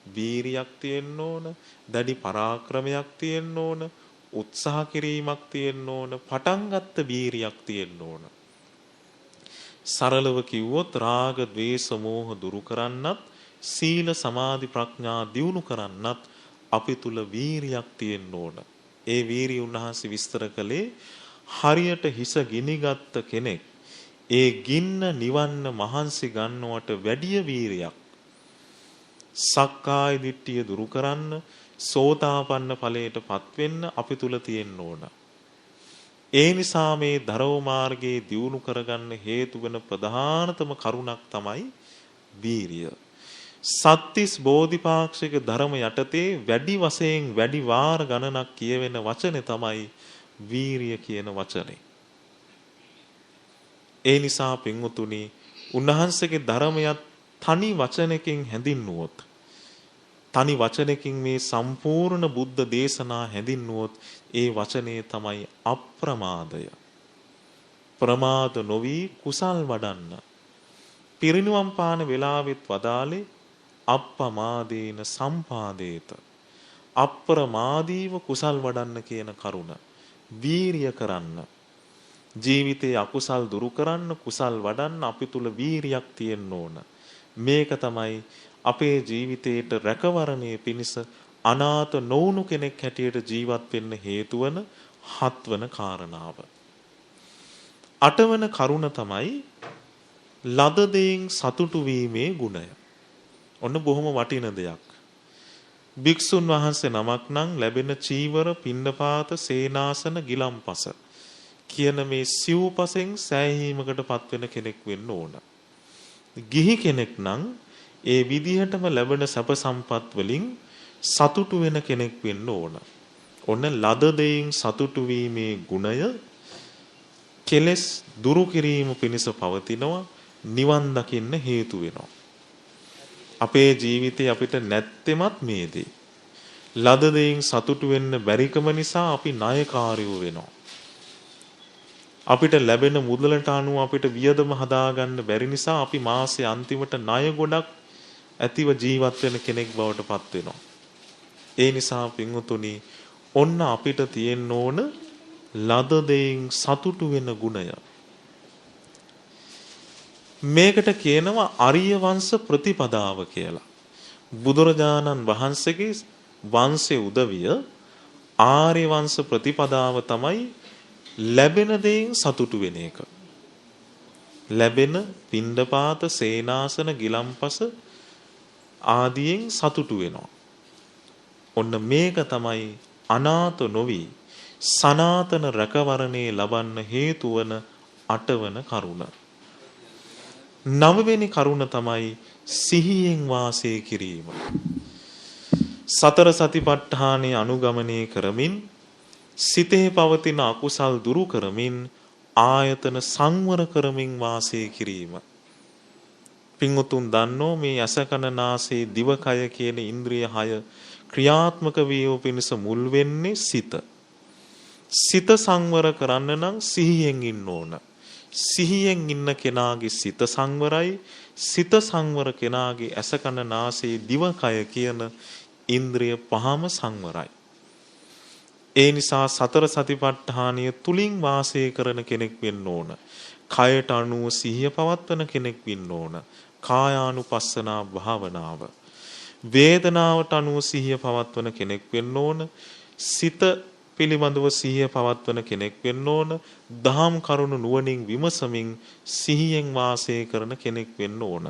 වීරියක් තියෙන්න ඕන, දැඩි පරාක්‍රමයක් තියෙන්න ඕන, උත්සාහ කිරීමක් තියෙන්න ඕන, පටන් ගත්ත වීරියක් තියෙන්න ඕන. සරලව කිව්වොත් රාග, ద్వේෂ, මෝහ දුරු කරන්නත්, සීල, සමාධි, ප්‍රඥා දියුණු කරන්නත් අපි තුල වීරියක් තියෙන්න ඕන. ඒ වීරිය උන්වහන්සේ විස්තර කළේ හරියට හිස ගිනිගත් කෙනෙක් ඒ ගින්න නිවන්න මහන්සි ගන්නවට වැඩිය වීරියක් සක්කාය දිට්ඨිය දුරු කරන්න, සෝතාපන්න ඵලයටපත් වෙන්න අපි තුල තියෙන්න ඕන. ඒ නිසා මේ ධර්ම මාර්ගයේ දියුණු කරගන්න හේතු වෙන ප්‍රධානතම කරුණක් තමයි වීරිය. සත්‍තිස් බෝධිපාක්ෂික ධර්ම යටතේ වැඩි වශයෙන් වැඩි වාර ගණනක් කියවෙන වචනේ තමයි වීරිය කියන වචනේ. ඒ නිසා පින්වතුනි, උන්වහන්සේගේ ධර්මයත් තනි වචනකින් හැඳින්නුවොත්, තනි වචනකින් මේ සම්පූර්ණ බුද්ධ දේශනා හැඳින්නුවොත් ඒ වචනේ තමයි අප්‍රමාදය. ප්‍රමාද නොවි කුසල් වඩන්න. පිරිනුවම් පාන වෙලාවෙත් වදාලේ අප්පමාදේන සම්පාදේත. අප්‍රමාදීව කුසල් වඩන්න කියන කරුණ. වීරිය කරන්න. ජීවිතයේ අකුසල් දුරු කරන්න, කුසල් වඩන්න අපි තුල වීරියක් තියෙන්න ඕන. මේක තමයි අපේ ජීවිතේට රැකවරණය පිණිස අනාථ නොවුණු කෙනෙක් හැටියට ජීවත් වෙන්න හේතු වන හත්වන කාරණාව. අටවන කරුණ තමයි ලද දෙයින් සතුටු වීමේ ගුණය. ඔන්න බොහොම වටින දෙයක්. භික්ෂුන් වහන්සේ නමක් නම් ලැබෙන චීවර, පිණ්ඩපාත, සේනාසන, ගිලම්පස කියන මේ සිව්පසෙන් සෑහීමකටපත් වෙන කෙනෙක් වෙන්න ඕන. ගිහි කෙනෙක් නම් ඒ විදිහටම ලැබෙන සැප සම්පත් වලින් සතුටු වෙන කෙනෙක් වෙන්න ඕන. ඔන්න ලද දෙයින් සතුටු වීමේ ගුණය කෙලෙස් දුරු කිරීම පිණිස පවතිනවා, නිවන් දකින්න හේතු වෙනවා. අපේ ජීවිතේ අපිට නැත්තෙමත් මේ දේ. ලද දෙයින් සතුටු වෙන්න බැරිකම නිසා අපි ණයකාරයෝ වෙනවා. අපිට ලැබෙන මුදලට අනුව අපිට වියදම හදාගන්න බැරි නිසා අපි මාසේ අන්තිමට ණය ගොඩක් ඇතිව ජීවත් වෙන කෙනෙක් බවට පත් වෙනවා. ඒ නිසා පින්වතුනි, ඔන්න අපිට තියෙන්න ඕන ලද දෙයින් සතුටු වෙන ගුණය. මේකට කියනවා ආර්ය වංශ ප්‍රතිපදාව කියලා. බුදුරජාණන් වහන්සේගේ වංශයේ උදවිය ආර්ය වංශ ප්‍රතිපදාව තමයි ලැබෙන දෙයින් සතුටු වෙන එක. ලැබෙන පිණ්ඩපාත, සේනාසන, ගිලම්පස ආදියෙන් සතුටු වෙනවා. ඔන්න මේක තමයි අනාථ නොවි සනාතන රැකවරණේ ලබන්න හේතු වන අටවන කරුණ. නවවෙනි කරුණ තමයි සිහියෙන් වාසය කිරීම. සතර සතිපට්ඨානෙ අනුගමනය කරමින්, සිතේ පවතින අකුසල් දුරු කරමින්, ආයතන සංවර කරමින් වාසය කිරීම. පින්වතුන් දන්නෝ මේ ඇස කන නාසය දිවකය කියන ඉන්ද්‍රිය 6 ක්‍රියාත්මක වීම පිණිස මුල් වෙන්නේ සිත. සිත සංවර කරන්න නම් සිහියෙන් ඉන්න ඕන. සිහියෙන් ඉන්න කෙනාගේ සිත සංවරයි. සිත සංවර කෙනාගේ ඇස කන නාසය දිවකය කියන ඉන්ද්‍රිය 5ම සංවරයි. ඒ නිසා සතර සතිපට්ඨානිය තුලින් වාසය කරන කෙනෙක් වෙන්න ඕන. කයට අනුව සිහිය පවත්වන කෙනෙක් වෙන්න ඕන. කායානුපස්සනා භාවනාව. වේදනාවට අනුව සිහිය පවත්වන කෙනෙක් වෙන්න ඕන. සිත පිළිබඳව සිහිය පවත්වන කෙනෙක් වෙන්න ඕන. දහම් කරුණු නුවණින් විමසමින් සිහියෙන් වාසය කරන කෙනෙක් වෙන්න ඕන.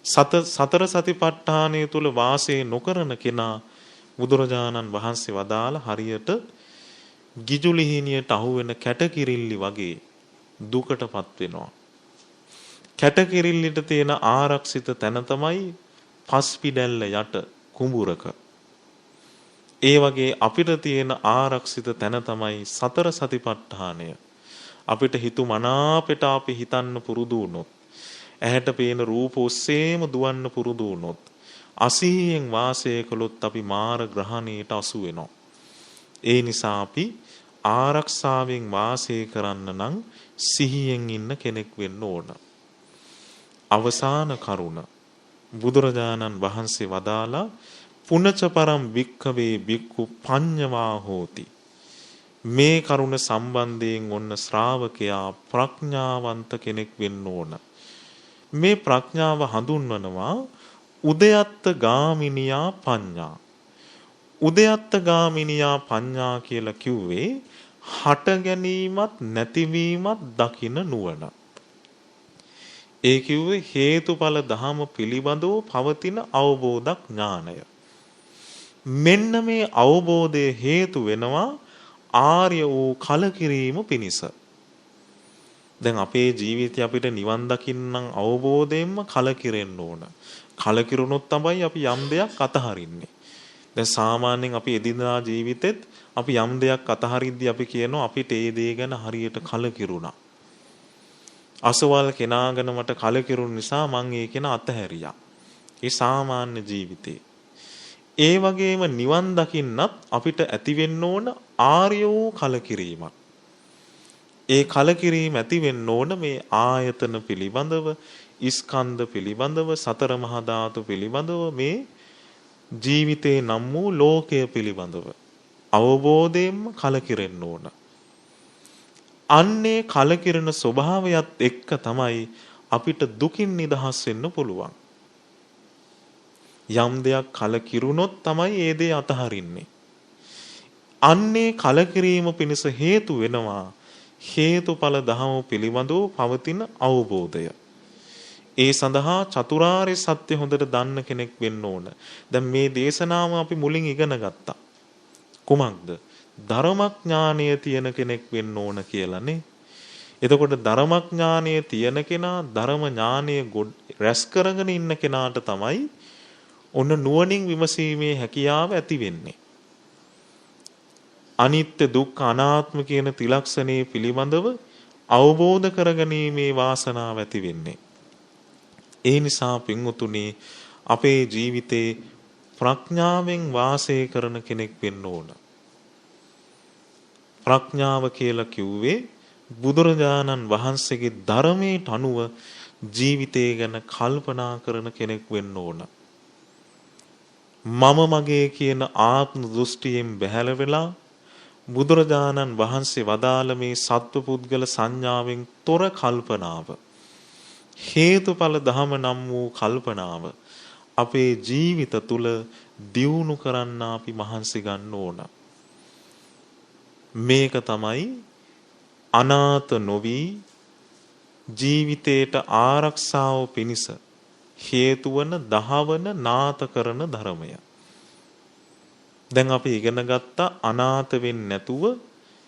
සතර සතිපට්ඨානය තුල වාසය නොකරන කෙනා බුදුරජාණන් වහන්සේ වදාළ හරියට ගිජුලිහිනියට අහුවෙන කැටකිරිල්ලි වගේ දුකටපත් වෙනවා. කැටකිරිල්ලිට තියෙන ආරක්ෂිත තැන තමයි පස්පිඩැල්ල යට කුඹුරක. ඒ වගේ අපිට තියෙන ආරක්ෂිත තැන තමයි සතර සතිපට්ඨානය. අපිට හිතු මනාපෙට අපි හිතන්න පුරුදු වුණොත්, ඇහැට පේන රූප ඔස්සේම දුවන්න පුරුදු වුණොත්, අසීයෙන් වාසය කළොත් අපි මාර ග්‍රහණයට අසු වෙනවා. ඒ නිසා අපි ආරක්ෂාවෙන් වාසය කරන්න නම් සිහියෙන් ඉන්න කෙනෙක් වෙන්න ඕන. අවසාන කරුණ බුදුරජාණන් වහන්සේ වදාලා පුනච පරම් වික්ඛවේ බික්ඛු පඤ්ඤවා හෝති. මේ කරුණ සම්බන්ධයෙන් ඔන්න ශ්‍රාවකයා ප්‍රඥාවන්ත කෙනෙක් වෙන්න ඕන. මේ ප්‍රඥාව හඳුන්වනවා උදයත්ත ගාමිනියා පඤ්ඤා. උදයත්ත ගාමිනියා පඤ්ඤා කියලා කිව්වේ හට ගැනීමත් නැතිවීමත් දකින නුවණ. ඒ කිව්වේ හේතුඵල ධම පිළිබඳව පවතින අවබෝධ ඥානය. මෙන්න මේ අවබෝධය හේතු වෙනවා ආර්ය වූ කලකිරීම පිණිස. දැන් අපේ ජීවිතය අපිට නිවන් දකින්නම් අවබෝධයෙන්ම කලකිරෙන්න ඕන. කලකිරුණොත් තමයි අපි යම් දෙයක් අතහරින්නේ. දැන් සාමාන්‍යයෙන් අපි එදිනදා ජීවිතෙත් අපි යම් දෙයක් අතහරිද්දී අපි කියනවා අපිට ඒ දේ ගැන හරියට කලකිරුණා. අසවල් කෙනාගෙන මට කලකිරුණ නිසා මං ඒ කෙනා අතහැරියා. ඒ සාමාන්‍ය ජීවිතේ. ඒ වගේම නිවන් දකින්නත් අපිට ඇති වෙන්න ඕන ආර්ය වූ කලකිරීමක්. ඒ කලකිරීම ඇති වෙන්න ඕන මේ ආයතන පිළිබඳව, ස්කන්ධ පිළිබඳව, සතර මහා ධාතු පිළිබඳව, මේ ජීවිතේ නම් වූ ලෝකය පිළිබඳව අවබෝධයෙන්ම කලකිරෙන්න ඕන. අන්නේ කලකිරෙන ස්වභාවයත් එක්ක තමයි අපිට දුකින් නිදහස් වෙන්න පුළුවන්. යම් දෙයක් කලකිරුණොත් තමයි ඒ දේ අතහරින්නේ. අන්නේ කලකිරීම පිණිස හේතු වෙනවා හේතුඵල ධම පිළිබඳව පවතින අවබෝධය. ඒ සඳහා චතුරාර්ය සත්‍ය හොඳට දන්න කෙනෙක් වෙන්න ඕන. දැන් මේ දේශනාව අපි මුලින් ඉගෙන ගත්තා. කුමක්ද? ධර්මඥානය තියෙන කෙනෙක් වෙන්න ඕන කියලානේ. එතකොට ධර්මඥානය තියෙන කෙනා ධර්ම ඥානය රැස් කරගෙන ඉන්න කෙනාට තමයි ඔන්න නුවණින් විමසීමේ හැකියාව ඇති වෙන්නේ. අනිත්‍ය දුක්ඛ අනාත්ම කියන ත්‍රිලක්ෂණයේ පිළිබඳව අවබෝධ කරගැනීමේ වාසනාව ඇති වෙන්නේ. ඒ නිසා පින්වතුනි අපේ ජීවිතේ ප්‍රඥාවෙන් වාසය කරන කෙනෙක් වෙන්න ඕන. ප්‍රඥාව කියලා කිව්වේ බුදුරජාණන් වහන්සේගේ ධර්මයට අනුව ජීවිතය ගැන කල්පනා කරන කෙනෙක් වෙන්න ඕන. මම මගේ කියන ආත්ම දෘෂ්ටියෙන් බැහැල වෙලා බුදුරජාණන් වහන්සේ වදාළ මේ සත්ව පුද්ගල සංඥාවෙන් තොර කල්පනාව, හේතුඵල ධම නම් වූ කල්පනාව අපේ ජීවිත තුල දියුණු කරන්න අපි මහන්සි ගන්න ඕන. මේක තමයි අනාථ නොවි ජීවිතේට ආරක්ෂාව පිණිස හේතු වන දහවන නාත කරන ධර්මය. දැන් අපි ඉගෙන ගත්ත අනාථ වෙන්නේ නැතුව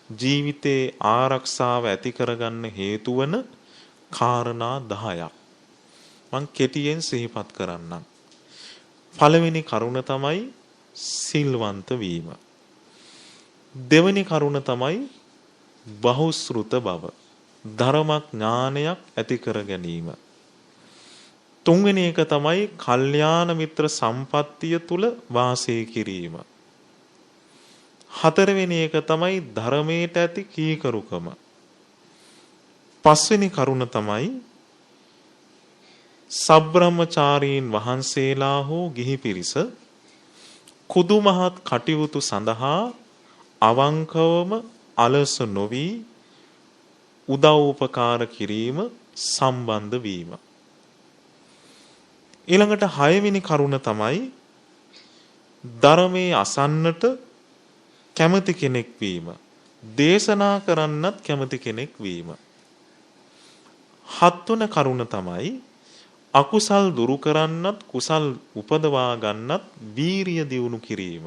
ජීවිතේ ආරක්ෂාව ඇති කරගන්න හේතු වන කාරණා 10ක් මං කෙටියෙන් සිහිපත් කරන්නම්. පළවෙනි කරුණ තමයි සිල්වන්ත වීම. දෙවෙනි කරුණ තමයි බහුශ්‍රුත බව, ධර්මඥානයක් ඇති කර ගැනීම. තුන්වෙනි එක තමයි කල්යාණ මිත්‍ර සම්පත්තිය තුල වාසය කිරීම. හතරවෙනි එක තමයි ධර්මයට ඇති කීකරුකම. පස්වෙනි කරුණ තමයි සබ්‍රහ්මචාරීන් වහන්සේලා හෝ ගිහි පිරිස කුදුමහත් කටයුතු සඳහා අවංකවම අලස නොවි උදව් උපකාර කිරීම සම්බන්ධ වීම. ඊළඟට 6 වෙනි කරුණ තමයි ධර්මයේ අසන්නට කැමති කෙනෙක් වීම, දේශනා කරන්නත් කැමති කෙනෙක් වීම. 7 වෙනි කරුණ තමයි අකුසල් දුරු කරන්නත් කුසල් උපදවා ගන්නත් වීරිය දියුණු කිරීම.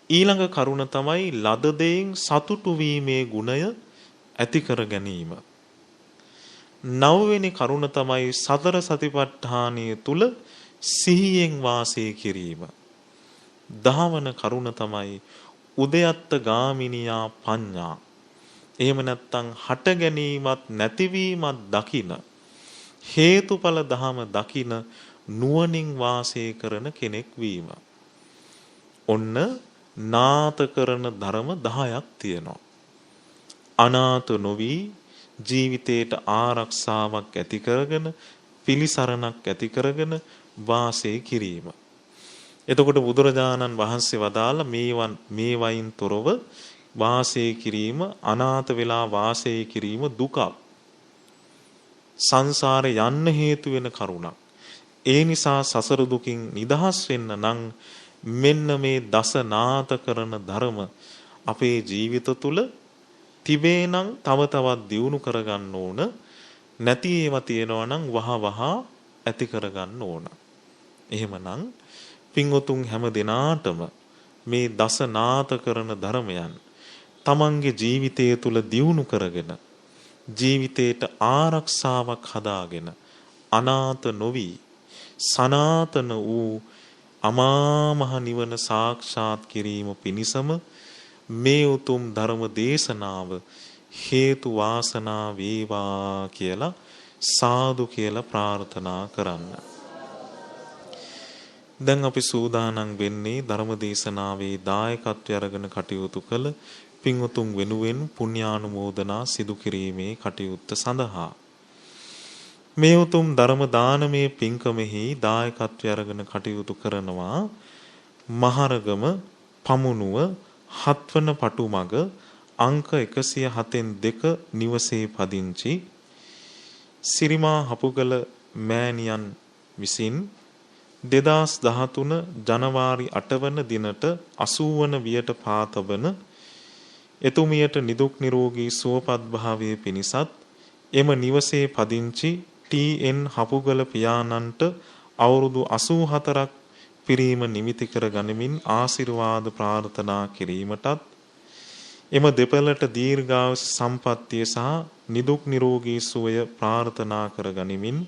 ඊළඟ කරුණ තමයි ලද දෙයින් සතුටු වීමේ ගුණය ඇති කර ගැනීම. 9 වෙනි කරුණ තමයි සතර සතිපට්ඨානය තුල සිහියෙන් වාසය කිරීම. 10 වන කරුණ තමයි උදයත්ත ගාමිනියා පඤ්ඤා. එහෙම නැත්නම් හට ගැනීමත් නැතිවීමත් දකින හේතුඵල ධම දකින නුවණින් වාසය කරන කෙනෙක් වීම. ඔන්න නාත කරන ධර්ම 10ක් තියෙනවා. අනාත නොවි ජීවිතේට ආරක්ෂාවක් ඇති කරගෙන පිලිසරණක් ඇති කරගෙන වාසය කිරීම. එතකොට බුදුරජාණන් වහන්සේ වදාළ මේ වයින් තොරව වාසය කිරීම අනාත වෙලා වාසය කිරීම දුකක්. සංසාරේ යන්න හේතු වෙන කරුණක්. ඒ නිසා සසර දුකින් නිදහස් වෙන්න නම් මෙන්න මේ දස නාත කරන ධර්ම අපේ ජීවිත තුල තිබේ නම් තව තවත් දියුණු කරගන්න ඕන. නැති ඒවා තියෙනවා නම් වහ ඇති කරගන්න ඕන. එහෙමනම් පින්වතුන් හැම දිනාටම මේ දස නාත කරන ධර්මයන් තමන්ගේ ජීවිතය තුල දියුණු කරගෙන ජීවිතේට ආරක්ෂාවක් හදාගෙන අනාත නොවි සනාතන වූ අමා මහ නිවන සාක්ෂාත් කිරීම පිණිසම මේ උතුම් ධර්ම දේශනාව හේතු වාසනා වේවා කියලා සාදු කියලා ප්‍රාර්ථනා කරන්න. දැන් අපි සූදානම් වෙන්නේ ධර්ම දේශනාවේ දායකත්වය අරගෙන කටයුතු කළ පින්වතුන් වෙනුවෙන් පුණ්‍යානුමෝදනා සිදු කිරීමේ කටයුත්ත සඳහා. මේ උතුම් ධර්ම දානමේ පින්කමෙහි දායකත්වය අරගෙන කටයුතු කරනවා මහරගම පමුණුව 7 වන පටුමග අංක 107 නිවසේ පදිංචි සිරිමා හපුගල මෑණියන් විසින් 2013 ජනවාරි 8 වන දිනට 80 වන වියට පාතබන එතුමියට නිදුක් නිරෝගී සුවපත් භාවයේ පිණිසත් එම නිවසේ පදිංචි ටී.එන්. හපුගල පියාණන්ට අවුරුදු 84ක් පිරීම නිමිති කර ගනිමින් ආශිර්වාද ප්‍රාර්ථනා කිරීමටත් එම දෙපළට දීර්ඝායුෂ සම්පන්නිය සහ නිදුක් නිරෝගී සුවය ප්‍රාර්ථනා කර ගනිමින්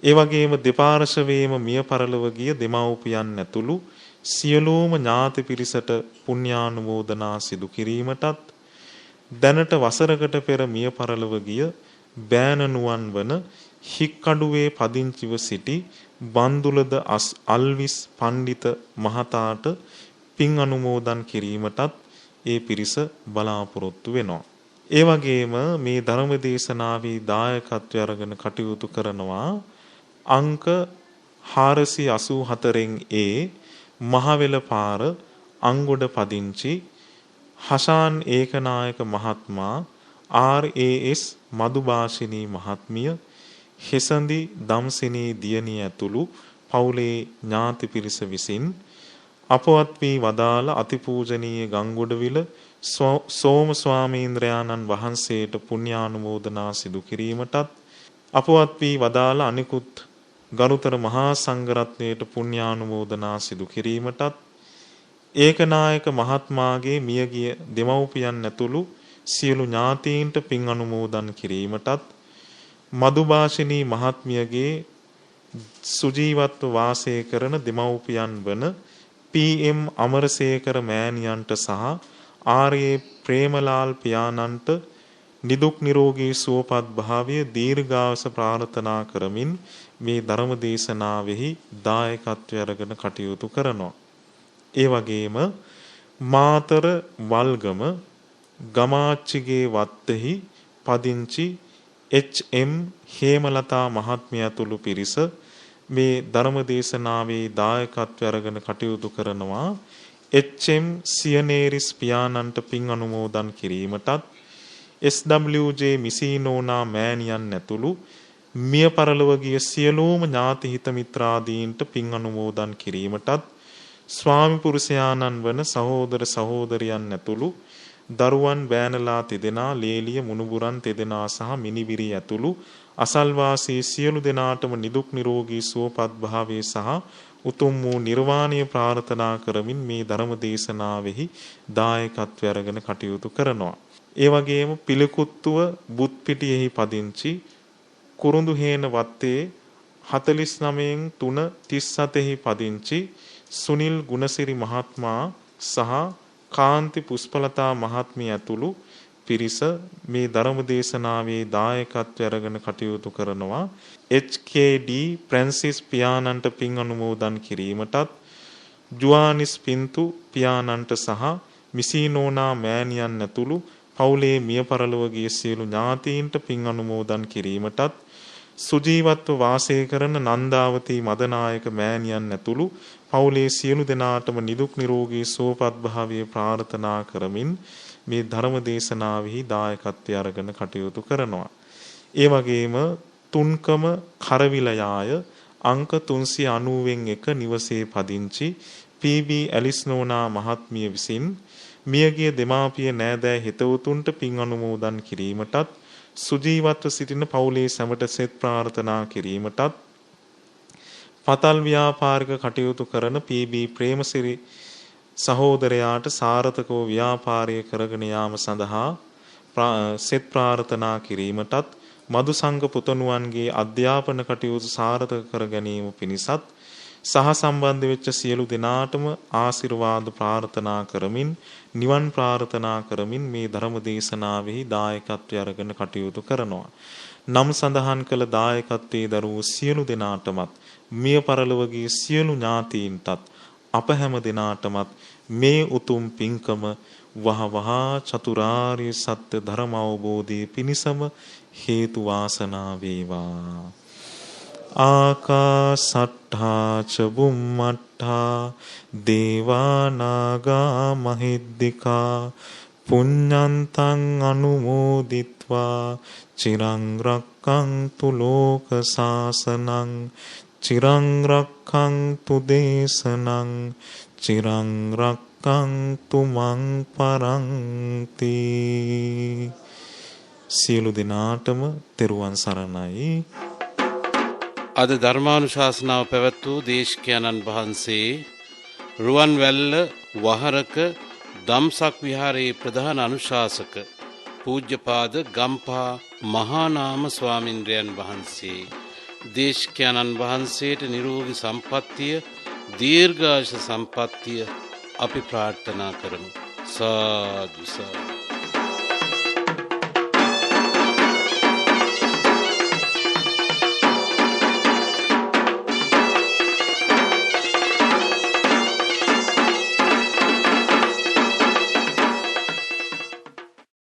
ඒ වගේම දෙපාර්ශවයේම මිය පරලොව ගිය දෙමව්පියන් ඇතුළු සියලුම ඥාති පිරිසට පුණ්‍යානුමෝදනා සිදු කිරීමටත් දැනට වසරකට පෙර මිය පරලොව ගිය බෑනනුවන් වන හික්කඩුවේ පදිංචිව සිටි බන්දුලද අල්විස් පණ්ඩිත මහතාට පින් අනුමෝදන් කිරීමටත් ඒ පිරිස බලාපොරොත්තු වෙනවා. ඒ වගේම මේ ධර්ම දේශනාවේ දායකත්වය අරගෙන කටයුතු කරනවා අංක 484 ඒ මහවෙල පාර අංගොඩ පදිංචි හෂාන් ඒකනායක මහත්මයා RAS මදුභාෂිනී මහත්මිය හෙසඳි දම්සිනී දියණිය ඇතුළු පවුලේ ඥාති පිරිස විසින් අපවත් වී වදාළ අතිපූජනීය ගංගොඩවිල සෝම ස්වාමීන්ද්‍රයාණන් වහන්සේට පුණ්‍යානුමෝදනා සිදු කිරීමටත් අපවත් වී වදාළ අනිකුත් ගරුතර මහා සංඝරත්නයට පුණ්‍යානුමෝදනා සිදු කිරීමටත් ඒකනායක මහත්මයාගේ මියගිය දෙමව්පියන් ඇතුළු සියලු ඥාතීන්ට පින් අනුමෝදන් කිරීමටත් මදුභාෂිනී මහත්මියගේ සුජීවත්ව වාසය කරන දෙමව්පියන් වන PM අමරසේකර මෑණියන්ට සහ RA ප්‍රේමලාල් පියාණන්ට නිදුක් නිරෝගී සුවපත් භාවය දීර්ඝායුෂ ප්‍රාර්ථනා කරමින් මේ ධර්ම දේශනාවෙහි දායකත්වය අරගෙන කටයුතු කරනවා. ඒ වගේම මාතර වල්ගම ගමාච්චිගේ වත්තෙහි පදිංචි HM හේමලතා මහත්මිය ඇතුළු පිරිස මේ ධර්ම දේශනාවේ දායකත්වය අරගෙන කටයුතු කරනවා HM සියනේරිස් පියාණන්ට පින් අනුමෝදන් කිරීමටත් SWJ මිසීනෝනා මෑණියන් ඇතුළු මිය පරලොව ගිය සියලුම ඥාති හිත මිත්‍රාදීන්ට පින් අනුමෝදන් කිරීමටත් ස්වාමි පුරුෂයාණන් වන සහෝදර සහෝදරියන් ඇතුළු දරුවන් බෑනලා තිදෙනා ලේලිය මුණුබුරන් තිදෙනා සහ මිනිවිරි ඇතුළු අසල්වාසී සියලු දෙනාටම නිදුක් නිරෝගී සුවපත් භාවයේ සහ උතුම් වූ නිර්වාණය ප්‍රාර්ථනා කරමින් මේ ධර්ම දේශනාවෙහි දායකත්වය අරගෙන කටයුතු කරනවා. ඒ වගේම පිළිකුත්තුව බුත්පිටියෙහි පදිංචි කුරුඳුහේන වත්තේ 49/3/37 පදිංචි සුනිල් ගුණසිරි මහත්මයා සහ කාන්ති පුෂ්පලතා මහත්මිය ඇතුළු පිරිස මේ ධර්ම දේශනාවේ දායකත්වය අරගෙන කටයුතු කරනවා. HKD ප්‍රැන්සිස් පියාණන්ට පින් අනුමෝදන් කිරීමටත්, ජුවානිස් පින්තු පියාණන්ට සහ මිසිනෝනා මෑණියන් ඇතුළු පවුලේ මිය පරලොව ගිය සියලු ඥාතීන්ට පින් අනුමෝදන් කිරීමටත්, සුජීවත්ව වාසය කරන නන්දාවතී මදනායක මෑණියන් ඇතුළු පවුලේ සියලු දෙනාටම නිදුක් නිරෝගී සුවපත් භාවය ප්‍රාර්ථනා කරමින් මේ ධර්ම දේශනාවෙහි දායකත්වය අරගෙන කටයුතු කරනවා. ඒ වගේම තුන්කම කරවිලයාය අංක 390 නිවසේ පදිංචි PB ඇලිස් නෝනා මහත්මිය විසින් මියගිය දෙමාපිය නෑදෑ හිතවතුන්ට පින් අනුමෝදන් කිරීමටත්, සුජීවත්ව සිටින පවුලේ සැමට සෙත් ප්‍රාර්ථනා කිරීමටත්, පතල් ව්‍යාපාරික කටයුතු කරන PB ප්‍රේමසිරි සහෝදරයාට සාර්ථකව ව්‍යාපාරය කරගෙන යාම සඳහා සෙත් ප්‍රාර්ථනා කිරීමටත්, මදු සංඝ පුතණුවන්ගේ අධ්‍යාපන කටයුතු සාර්ථක කර ගැනීම පිණිසත් සහ සම්බන්ධ වෙච්ච සියලු දෙනාටම ආශිර්වාද ප්‍රාර්ථනා කරමින්, නිවන් ප්‍රාර්ථනා කරමින් මේ ධර්ම දේශනාවෙහි දායකත්වය අරගෙන කටයුතු කරනවා. නම් සඳහන් කළ දායකත්වයේ දරූ සියලු දෙනාටමත්, මිය පරලොවගේ සියලු ඥාතීන්ටත්, අප හැම දෙනාටමත් මේ උතුම් පින්කම වහවහා චතුරාර්ය සත්‍ය ධර්ම අවබෝධයේ පිණසම හේතු වාසනා වේවා. ආකාසට්ඨා ච බුම්මට්ඨා දේවා නාග මහිද්దికා පුඤ්ඤන්තං අනුමෝදිත්වා චිරං රක්ඛන්තු ලෝක සාසනං චිරං රක්ඛන්තු දේශනං චිරං රක්ඛන්තු මං පරන්ති. සියලු දෙනාටම තෙරුවන් සරණයි. අද ධර්මානුශාසනාව පැවැත් වූ දේශකයන්න් වහන්සේ රුවන්වැල්ල වහරක දම්සක් විහාරයේ ප්‍රධාන අනුශාසක පූජ්‍යපාද ගම්පා මහානාම ස්වාමින්ද්‍රයන් වහන්සේ. දේශකයන්න් වහන්සේට නිරෝගී සම්පන්නිය දීර්ඝායුෂ සම්පන්නිය අපි ප්‍රාර්ථනා කරමු. සාදු සාදු.